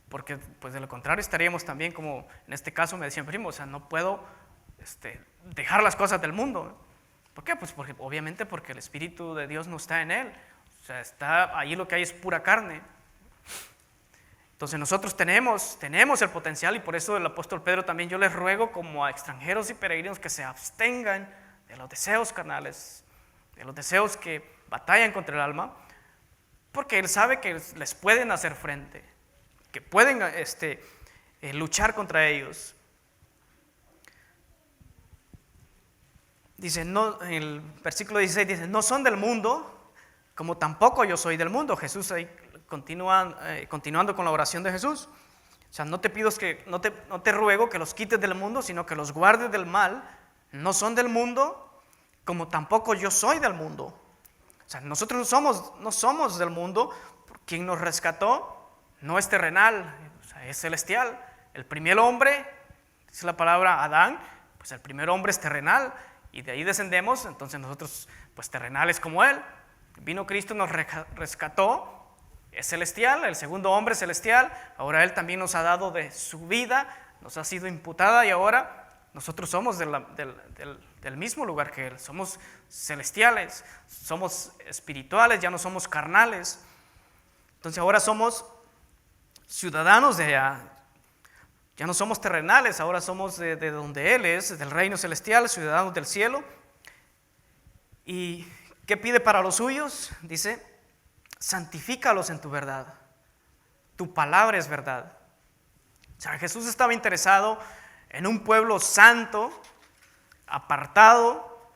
porque pues de lo contrario estaríamos también como en este caso me decían primo, o sea, no puedo dejar las cosas del mundo, ¿no? ¿Por qué? Pues obviamente porque el Espíritu de Dios no está en él, o sea, está ahí lo que hay es pura carne. Entonces nosotros tenemos el potencial y por eso el apóstol Pedro también yo les ruego como a extranjeros y peregrinos que se abstengan de los deseos carnales, de los deseos que batallan contra el alma, porque él sabe que les pueden hacer frente, que pueden luchar contra ellos. Dice, no, en el versículo 16 dice, no son del mundo, como tampoco yo soy del mundo. Jesús ahí continuando con la oración de Jesús. O sea, no te ruego que los quites del mundo, sino que los guardes del mal. No son del mundo, como tampoco yo soy del mundo. O sea, nosotros no somos del mundo. Quien nos rescató no es terrenal, o sea, es celestial. El primer hombre, dice la palabra Adán, pues el primer hombre es terrenal y de ahí descendemos, entonces nosotros pues terrenales como él. Vino Cristo, nos rescató, es celestial, el segundo hombre es celestial, ahora él también nos ha dado de su vida, nos ha sido imputada y ahora nosotros somos del mismo lugar que él, somos celestiales, somos espirituales, ya no somos carnales. Entonces ahora somos ciudadanos de allá, ya no somos terrenales, ahora somos de donde él es, del reino celestial, ciudadanos del cielo. ¿Y qué pide para los suyos? Dice, santifícalos en tu verdad, tu palabra es verdad. O sea, Jesús estaba interesado en un pueblo santo, apartado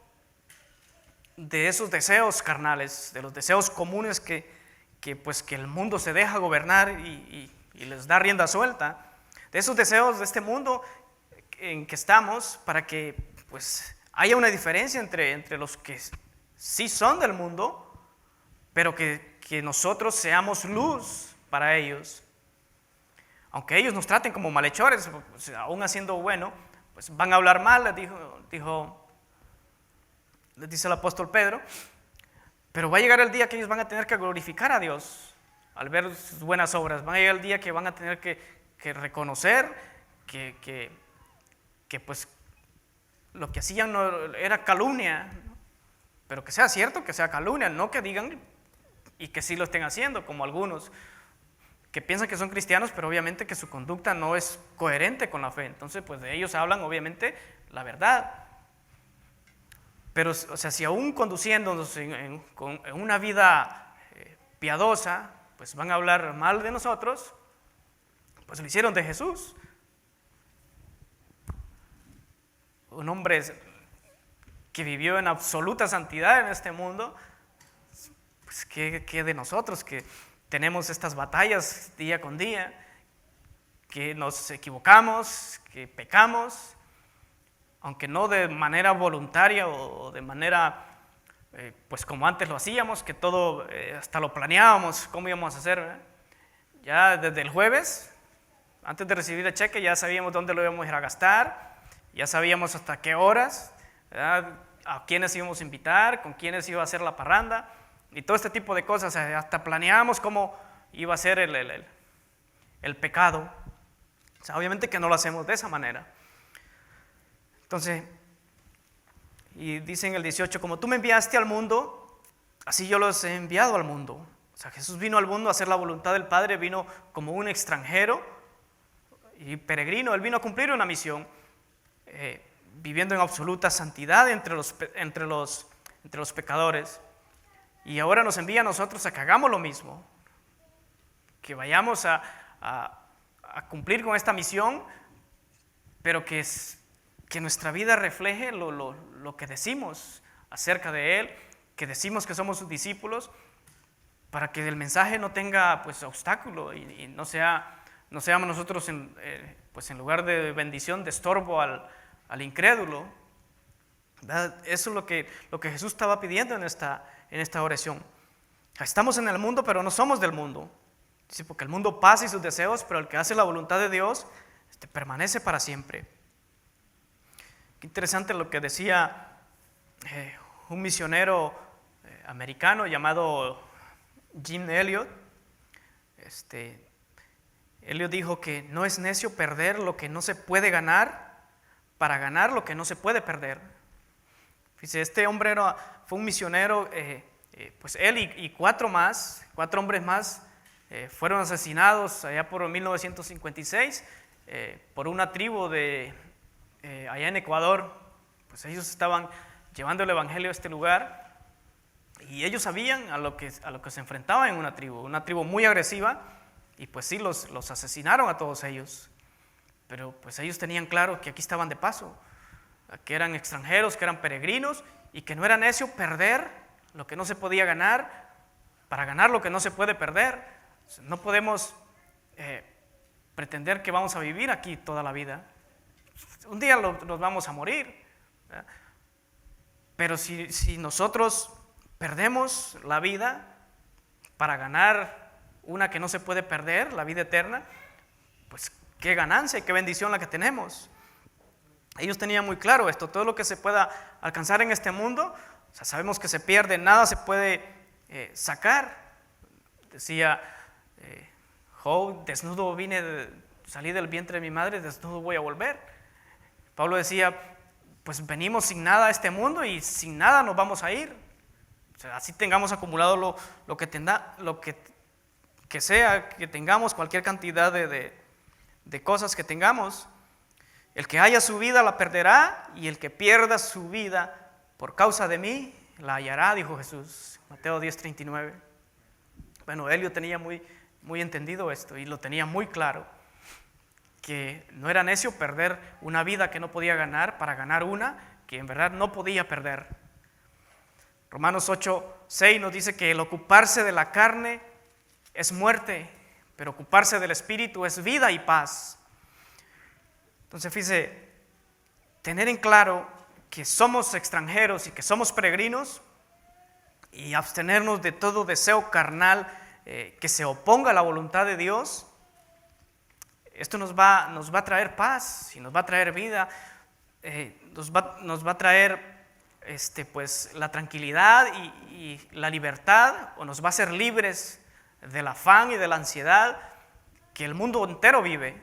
de esos deseos carnales, de los deseos comunes que el mundo se deja gobernar y les da rienda suelta, de esos deseos de este mundo en que estamos, para que pues haya una diferencia entre los que sí son del mundo, pero que nosotros seamos luz para ellos. Aunque ellos nos traten como malhechores, pues, aún haciendo bueno, pues van a hablar mal, les dice el apóstol Pedro, pero va a llegar el día que ellos van a tener que glorificar a Dios al ver sus buenas obras. Va a llegar el día que van a tener que reconocer que pues lo que hacían no era calumnia, pero que sea cierto, que sea calumnia, no que digan y que sí lo estén haciendo, como algunos que piensan que son cristianos, pero obviamente que su conducta no es coherente con la fe. Entonces, pues de ellos hablan obviamente la verdad. Pero, o sea, si aún conduciéndonos en una vida piadosa, pues van a hablar mal de nosotros, pues lo hicieron de Jesús. Un hombre que vivió en absoluta santidad en este mundo, pues ¿qué de nosotros que tenemos estas batallas día con día, que nos equivocamos, que pecamos, aunque no de manera voluntaria o de manera, pues como antes lo hacíamos, que todo hasta lo planeábamos, cómo íbamos a hacer, ¿verdad? Ya desde el jueves, antes de recibir el cheque, ya sabíamos dónde lo íbamos a ir a gastar, ya sabíamos hasta qué horas, ¿verdad? A quiénes íbamos a invitar, con quiénes iba a hacer la parranda, y todo este tipo de cosas. Hasta planeábamos cómo iba a ser el pecado. O sea, obviamente que no lo hacemos de esa manera. Entonces, y dice en el 18, como tú me enviaste al mundo, así yo los he enviado al mundo. O sea, Jesús vino al mundo a hacer la voluntad del Padre, vino como un extranjero y peregrino. Él vino a cumplir una misión, viviendo en absoluta santidad entre los pecadores. Y ahora nos envía a nosotros a que hagamos lo mismo, que vayamos a cumplir con esta misión, pero que nuestra vida refleje lo que decimos acerca de Él, que decimos que somos sus discípulos, para que el mensaje no tenga pues obstáculo y no seamos nosotros pues en lugar de bendición, de estorbo al incrédulo. ¿Verdad? Eso es lo que Jesús estaba pidiendo en esta oración. Estamos en el mundo, pero no somos del mundo. Sí, porque el mundo pasa y sus deseos, pero el que hace la voluntad de Dios permanece para siempre. Qué interesante lo que decía un misionero americano llamado Jim Elliot. Elliot dijo que no es necio perder lo que no se puede ganar para ganar lo que no se puede perder. Fíjese, este hombre fue un misionero, pues él y cuatro hombres más fueron asesinados allá por 1956 por una tribu allá en Ecuador. Pues ellos estaban llevando el evangelio a este lugar y ellos sabían a lo que se enfrentaban en una tribu muy agresiva, y pues sí, los asesinaron a todos ellos. Pero pues ellos tenían claro que aquí estaban de paso, que eran extranjeros, que eran peregrinos, y que no era necio perder lo que no se podía ganar para ganar lo que no se puede perder. No podemos pretender que vamos a vivir aquí toda la vida. Un día nos vamos a morir, ¿verdad? Pero si nosotros perdemos la vida para ganar una que no se puede perder, la vida eterna, pues qué ganancia y qué bendición la que tenemos. Ellos tenían muy claro esto, todo lo que se pueda alcanzar en este mundo, o sea, sabemos que se pierde, nada se puede sacar. Decía Job, desnudo salí del vientre de mi madre, desnudo voy a volver. Pablo decía, pues venimos sin nada a este mundo y sin nada nos vamos a ir. O sea, así tengamos acumulado lo que sea, que tengamos cualquier cantidad de cosas que tengamos. El que haya su vida la perderá, y el que pierda su vida por causa de mí la hallará, dijo Jesús. Mateo 10:39. Bueno, Helio tenía muy entendido esto y lo tenía muy claro, que no era necio perder una vida que no podía ganar para ganar una que en verdad no podía perder. Romanos 8:6 nos dice que el ocuparse de la carne es muerte, pero ocuparse del Espíritu es vida y paz. Entonces, fíjese, tener en claro que somos extranjeros y que somos peregrinos, y abstenernos de todo deseo carnal que se oponga a la voluntad de Dios, esto nos va a traer paz y nos va a traer vida, nos va a traer pues, la tranquilidad y la libertad, o nos va a hacer libres del afán y de la ansiedad que el mundo entero vive.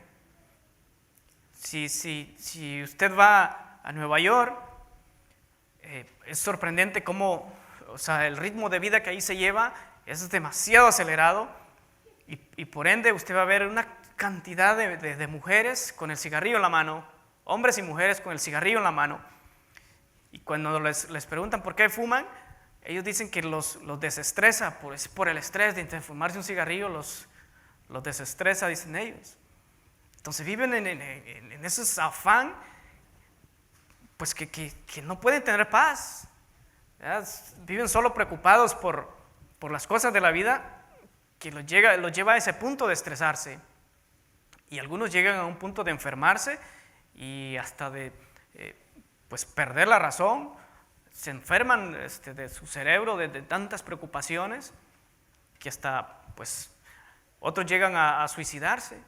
Si usted va a Nueva York, es sorprendente cómo, o sea, el ritmo de vida que ahí se lleva es demasiado acelerado, y por ende usted va a ver una cantidad de mujeres con el cigarrillo en la mano, hombres y mujeres con el cigarrillo en la mano, y cuando les preguntan por qué fuman, ellos dicen que los desestresa, por el estrés de fumarse un cigarrillo, los desestresa, dicen ellos. Entonces viven en ese afán, pues que no pueden tener paz, ¿verdad? Viven solo preocupados por las cosas de la vida, que los lleva a ese punto de estresarse. Y algunos llegan a un punto de enfermarse y hasta de pues perder la razón. Se enferman de su cerebro de tantas preocupaciones, que hasta pues otros llegan a suicidarse.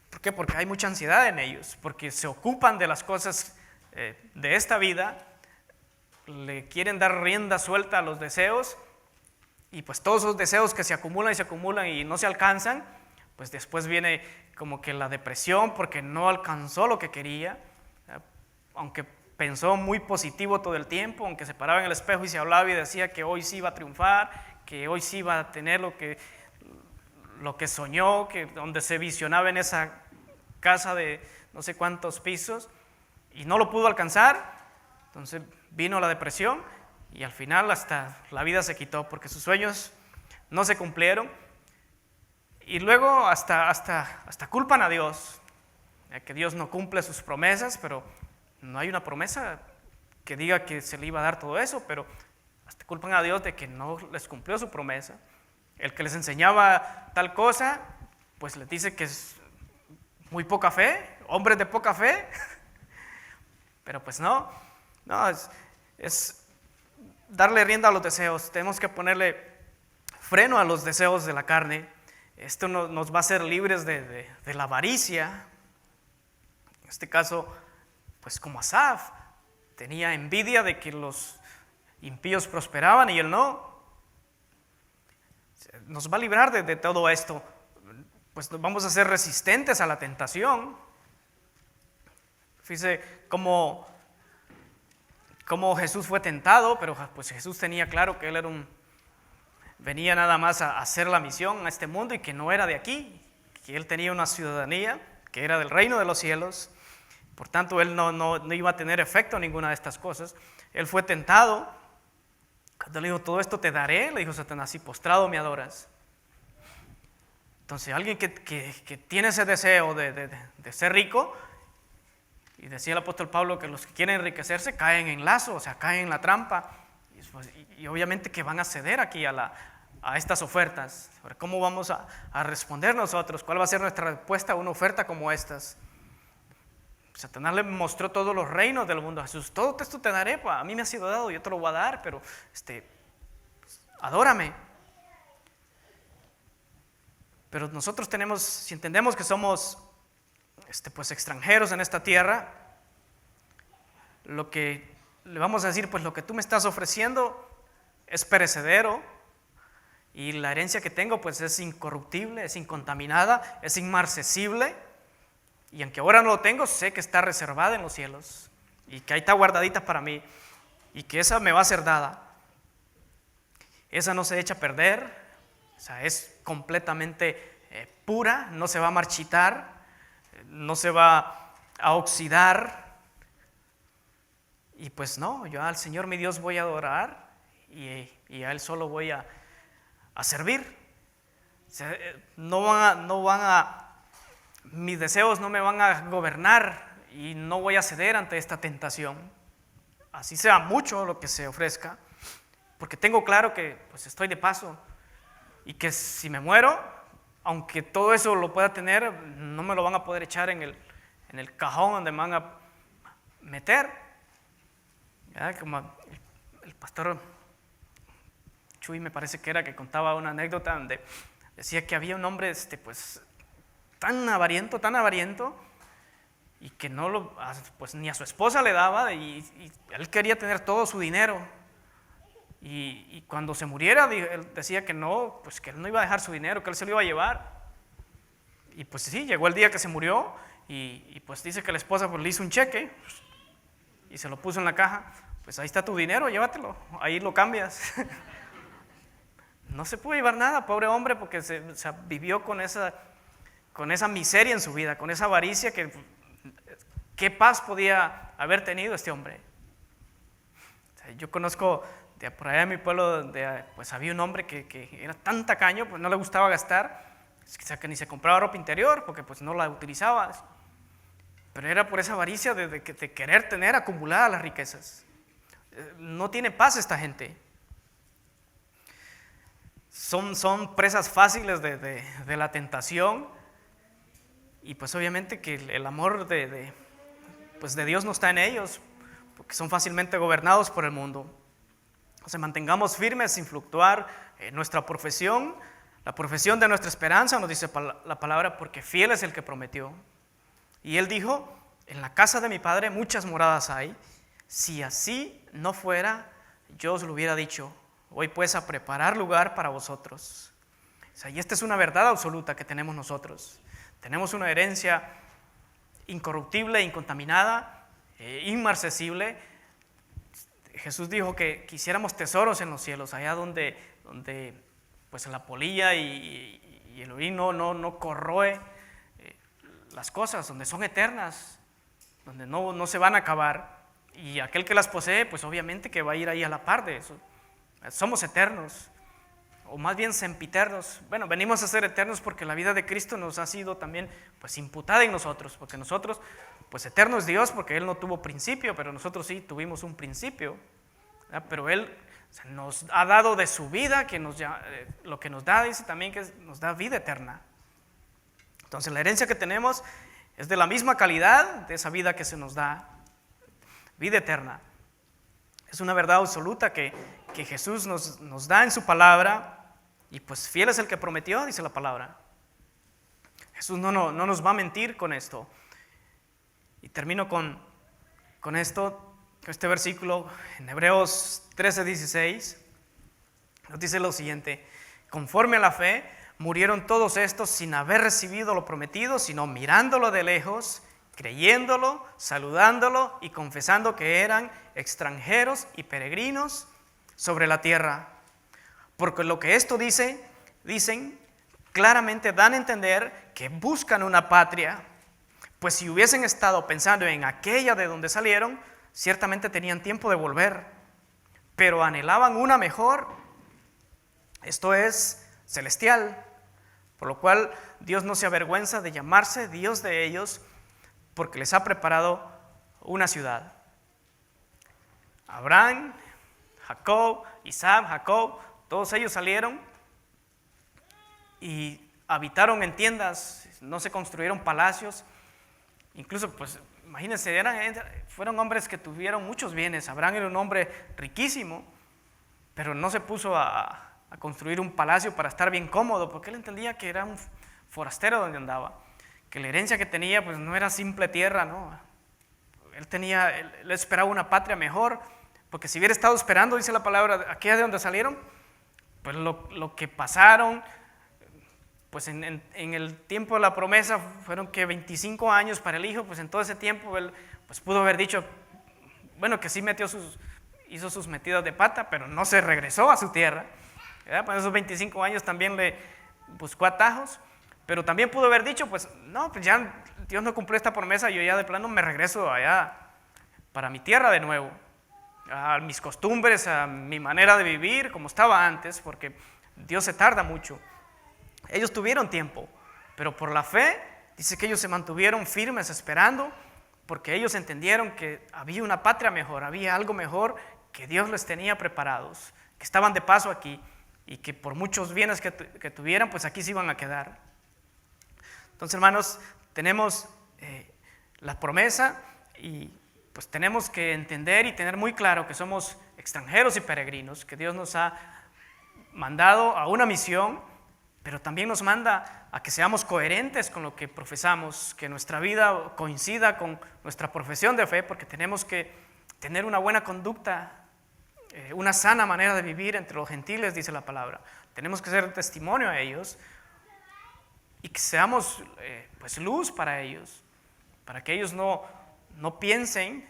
¿Por qué? Porque hay mucha ansiedad en ellos, porque se ocupan de las cosas de esta vida, le quieren dar rienda suelta a los deseos, y pues todos esos deseos que se acumulan y no se alcanzan, pues después viene como que la depresión porque no alcanzó lo que quería, aunque pensó muy positivo todo el tiempo, aunque se paraba en el espejo y se hablaba y decía que hoy sí iba a triunfar, que hoy sí iba a tener lo que soñó, que donde se visionaba en esa casa de no sé cuántos pisos, y no lo pudo alcanzar. Entonces vino la depresión y al final hasta la vida se quitó porque sus sueños no se cumplieron, y luego hasta culpan a Dios, que Dios no cumple sus promesas, pero no hay una promesa que diga que se le iba a dar todo eso, pero hasta culpan a Dios de que no les cumplió su promesa. El que les enseñaba tal cosa, pues les dice que es muy poca fe, hombres de poca fe, pero pues no, es darle rienda a los deseos. Tenemos que ponerle freno a los deseos de la carne. Esto nos va a hacer libres de la avaricia. En este caso, pues como Asaf, tenía envidia de que los impíos prosperaban y él no. Nos va a librar de todo esto, pues vamos a ser resistentes a la tentación. Fíjese cómo Jesús fue tentado, pero pues Jesús tenía claro que él venía nada más a hacer la misión a este mundo y que no era de aquí, que él tenía una ciudadanía que era del reino de los cielos. Por tanto, él no iba a tener efecto en ninguna de estas cosas. Él fue tentado. Cuando le dijo, todo esto te daré, le dijo Satanás, si postrado me adoras. Entonces, alguien que tiene ese deseo de ser rico, y decía el apóstol Pablo que los que quieren enriquecerse caen en lazo, o sea, caen en la trampa, y obviamente que van a ceder aquí a estas ofertas. ¿Cómo vamos a responder nosotros? ¿Cuál va a ser nuestra respuesta a una oferta como estas? Satanás le mostró todos los reinos del mundo a Jesús. Todo esto te daré, a mí me ha sido dado, yo te lo voy a dar, pero adórame. Pero nosotros tenemos, si entendemos que somos pues extranjeros en esta tierra, lo que le vamos a decir, pues lo que tú me estás ofreciendo es perecedero, y la herencia que tengo pues es incorruptible, es incontaminada, es inmarcesible, y aunque ahora no lo tengo, sé que está reservada en los cielos y que ahí está guardadita para mí y que esa me va a ser dada. Esa no se echa a perder, o sea, es completamente pura, no se va a marchitar, no se va a oxidar. Y pues no, yo al Señor mi Dios voy a adorar y a Él solo voy a servir. O sea, mis deseos no me van a gobernar y no voy a ceder ante esta tentación, así sea mucho lo que se ofrezca, porque tengo claro que pues estoy de paso y que si me muero, aunque todo eso lo pueda tener, no me lo van a poder echar en el cajón donde me van a meter. ¿Ya? Como el pastor Chuy, me parece que era, que contaba una anécdota donde decía que había un hombre pues tan avariento, y que no pues ni a su esposa le daba, y él quería tener todo su dinero, y cuando se muriera él decía que no, pues que él no iba a dejar su dinero, que él se lo iba a llevar. Y pues sí, llegó el día que se murió, y pues dice que la esposa pues le hizo un cheque y se lo puso en la caja. Pues ahí está tu dinero, llévatelo, ahí lo cambias. No se pudo llevar nada, pobre hombre, porque vivió con esa miseria en su vida, con esa avaricia. ¿Qué paz podía haber tenido este hombre? O sea, yo conozco de por allá en mi pueblo donde pues había un hombre que era tan tacaño, pues no le gustaba gastar, o sea, que ni se compraba ropa interior porque pues no la utilizaba, pero era por esa avaricia de querer tener acumuladas las riquezas. No tiene paz esta gente. Son presas fáciles de la tentación, y pues obviamente que el amor pues de Dios no está en ellos, porque son fácilmente gobernados por el mundo. O sea, mantengamos firmes sin fluctuar nuestra profesión, la profesión de nuestra esperanza, nos dice la palabra, porque fiel es el que prometió. Y Él dijo: en la casa de mi Padre muchas moradas hay, si así no fuera, yo os lo hubiera dicho. Voy pues a preparar lugar para vosotros. O sea, y esta es una verdad absoluta que tenemos nosotros. Tenemos una herencia incorruptible, incontaminada, inmarcesible. Jesús dijo que quisiéramos tesoros en los cielos, allá donde pues la polilla y el orín no corroe las cosas, donde son eternas, donde no se van a acabar. Y aquel que las posee, pues obviamente que va a ir ahí a la par de eso. Somos eternos, o más bien sempiternos. Bueno, venimos a ser eternos porque la vida de Cristo nos ha sido también pues imputada en nosotros, porque nosotros, pues eterno es Dios porque Él no tuvo principio, pero nosotros sí tuvimos un principio, ¿verdad? Pero Él nos ha dado de su vida, lo que nos da, dice también que nos da vida eterna. Entonces la herencia que tenemos es de la misma calidad de esa vida que se nos da, vida eterna. Es una verdad absoluta que Jesús nos da en su palabra, y pues fiel es el que prometió, dice la palabra. Jesús no nos va a mentir con esto. Y termino con este versículo en Hebreos 13:16. Nos dice lo siguiente: conforme a la fe, murieron todos estos sin haber recibido lo prometido, sino mirándolo de lejos, creyéndolo, saludándolo y confesando que eran extranjeros y peregrinos sobre la tierra. Porque lo que esto dicen, claramente dan a entender que buscan una patria, pues si hubiesen estado pensando en aquella de donde salieron, ciertamente tenían tiempo de volver, pero anhelaban una mejor, esto es, celestial, por lo cual Dios no se avergüenza de llamarse Dios de ellos, porque les ha preparado una ciudad. Abraham, Jacob, Isaac, Jacob, todos ellos salieron y habitaron en tiendas, no se construyeron palacios. Incluso pues imagínense, fueron hombres que tuvieron muchos bienes. Abraham era un hombre riquísimo, pero no se puso a construir un palacio para estar bien cómodo, porque él entendía que era un forastero donde andaba, que la herencia que tenía pues no era simple tierra, no. Él esperaba una patria mejor, porque si hubiera estado esperando, dice la palabra, aquella de donde salieron, pues lo que pasaron, pues en el tiempo de la promesa fueron que 25 años para el hijo, pues en todo ese tiempo él pues pudo haber dicho, bueno, que sí hizo sus metidas de pata, pero no se regresó a su tierra, ¿verdad? Pues esos 25 años también le buscó atajos, pero también pudo haber dicho, pues no, pues ya Dios no cumplió esta promesa, yo ya de plano me regreso allá para mi tierra de nuevo, a mis costumbres, a mi manera de vivir como estaba antes, porque Dios se tarda mucho. Ellos tuvieron tiempo, pero por la fe dice que ellos se mantuvieron firmes esperando, porque ellos entendieron que había una patria mejor, había algo mejor que Dios les tenía preparados, que estaban de paso aquí y que por muchos bienes que tuvieran, pues aquí se iban a quedar. Entonces, hermanos, tenemos la promesa y pues tenemos que entender y tener muy claro que somos extranjeros y peregrinos, que Dios nos ha mandado a una misión, pero también nos manda a que seamos coherentes con lo que profesamos, que nuestra vida coincida con nuestra profesión de fe, porque tenemos que tener una buena conducta, una sana manera de vivir entre los gentiles, dice la palabra. Tenemos que ser testimonio a ellos y que seamos pues luz para ellos, para que ellos no piensen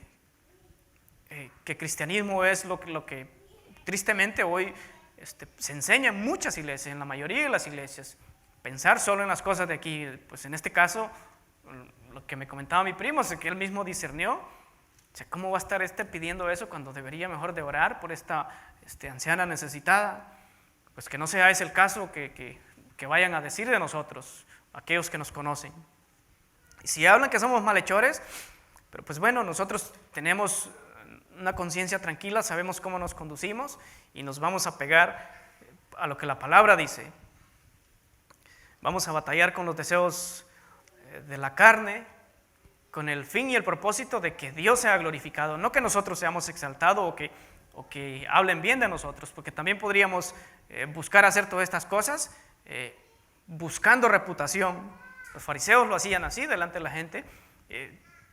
que cristianismo es lo que tristemente hoy se enseña en muchas iglesias, en la mayoría de las iglesias, pensar solo en las cosas de aquí. Pues en este caso, lo que me comentaba mi primo, es que él mismo discernió, o sea, ¿cómo va a estar pidiendo eso cuando debería mejor de orar por esta anciana necesitada? Pues que no sea ese el caso que vayan a decir de nosotros, aquellos que nos conocen. Y si hablan que somos malhechores, pero pues bueno, nosotros tenemos una conciencia tranquila, sabemos cómo nos conducimos y nos vamos a pegar a lo que la palabra dice. Vamos a batallar con los deseos de la carne, con el fin y el propósito de que Dios sea glorificado, no que nosotros seamos exaltados o que hablen bien de nosotros, porque también podríamos buscar hacer todas estas cosas buscando reputación. Los fariseos lo hacían así delante de la gente,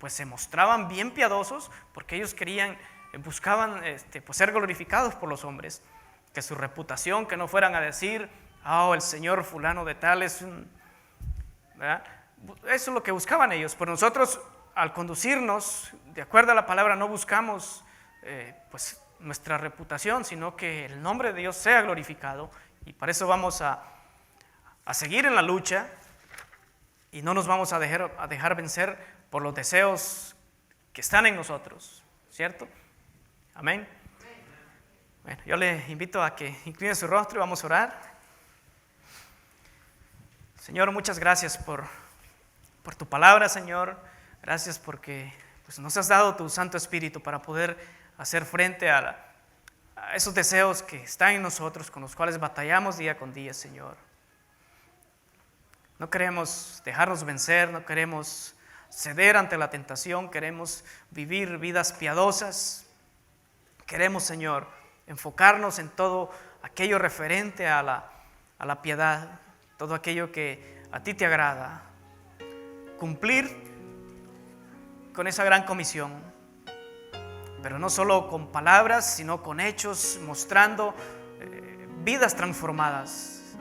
pues se mostraban bien piadosos porque ellos buscaban pues ser glorificados por los hombres, que su reputación, que no fueran a decir, el señor fulano de tal es un... ¿verdad? Eso es lo que buscaban ellos. Pero nosotros, al conducirnos de acuerdo a la palabra, no buscamos pues nuestra reputación, sino que el nombre de Dios sea glorificado, y para eso vamos a seguir en la lucha y no nos vamos a dejar vencer por los deseos que están en nosotros, ¿cierto? Amén. Bueno, yo le invito a que incline su rostro y vamos a orar. Señor, muchas gracias por tu palabra, Señor. Gracias porque pues, nos has dado tu Santo Espíritu para poder hacer frente a esos deseos que están en nosotros, con los cuales batallamos día con día, Señor. No queremos dejarnos vencer, no queremos ceder ante la tentación, queremos vivir vidas piadosas. Queremos, Señor, enfocarnos en todo aquello referente a la piedad, todo aquello que a ti te agrada. Cumplir con esa gran comisión, pero no solo con palabras, sino con hechos, mostrando vidas transformadas.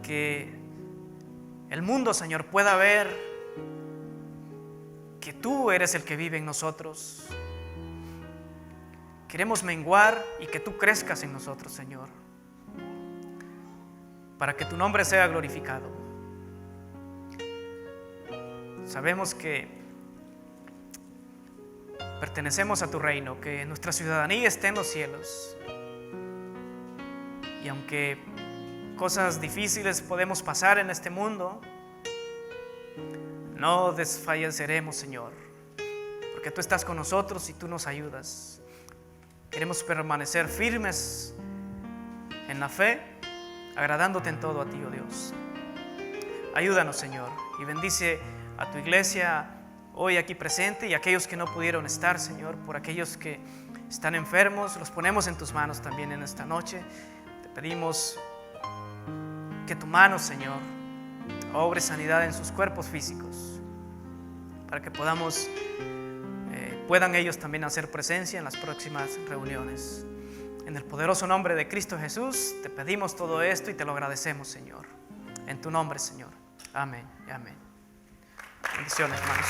Que el mundo, Señor, pueda ver que tú eres el que vive en nosotros. Queremos menguar y que tú crezcas en nosotros, Señor, para que tu nombre sea glorificado. Sabemos que pertenecemos a tu reino, que nuestra ciudadanía esté en los cielos. Y aunque cosas difíciles podemos pasar en este mundo, no desfalleceremos, Señor, porque tú estás con nosotros y tú nos ayudas. Queremos permanecer firmes en la fe, agradándote en todo a ti, oh Dios. Ayúdanos, Señor, y bendice a tu iglesia hoy aquí presente y aquellos que no pudieron estar, Señor, por aquellos que están enfermos, los ponemos en tus manos también en esta noche. Te pedimos que tu mano, Señor, obre sanidad en sus cuerpos físicos, para que puedan ellos también hacer presencia en las próximas reuniones. En el poderoso nombre de Cristo Jesús, te pedimos todo esto y te lo agradecemos, Señor. En tu nombre, Señor. Amén y amén. Bendiciones, hermanos.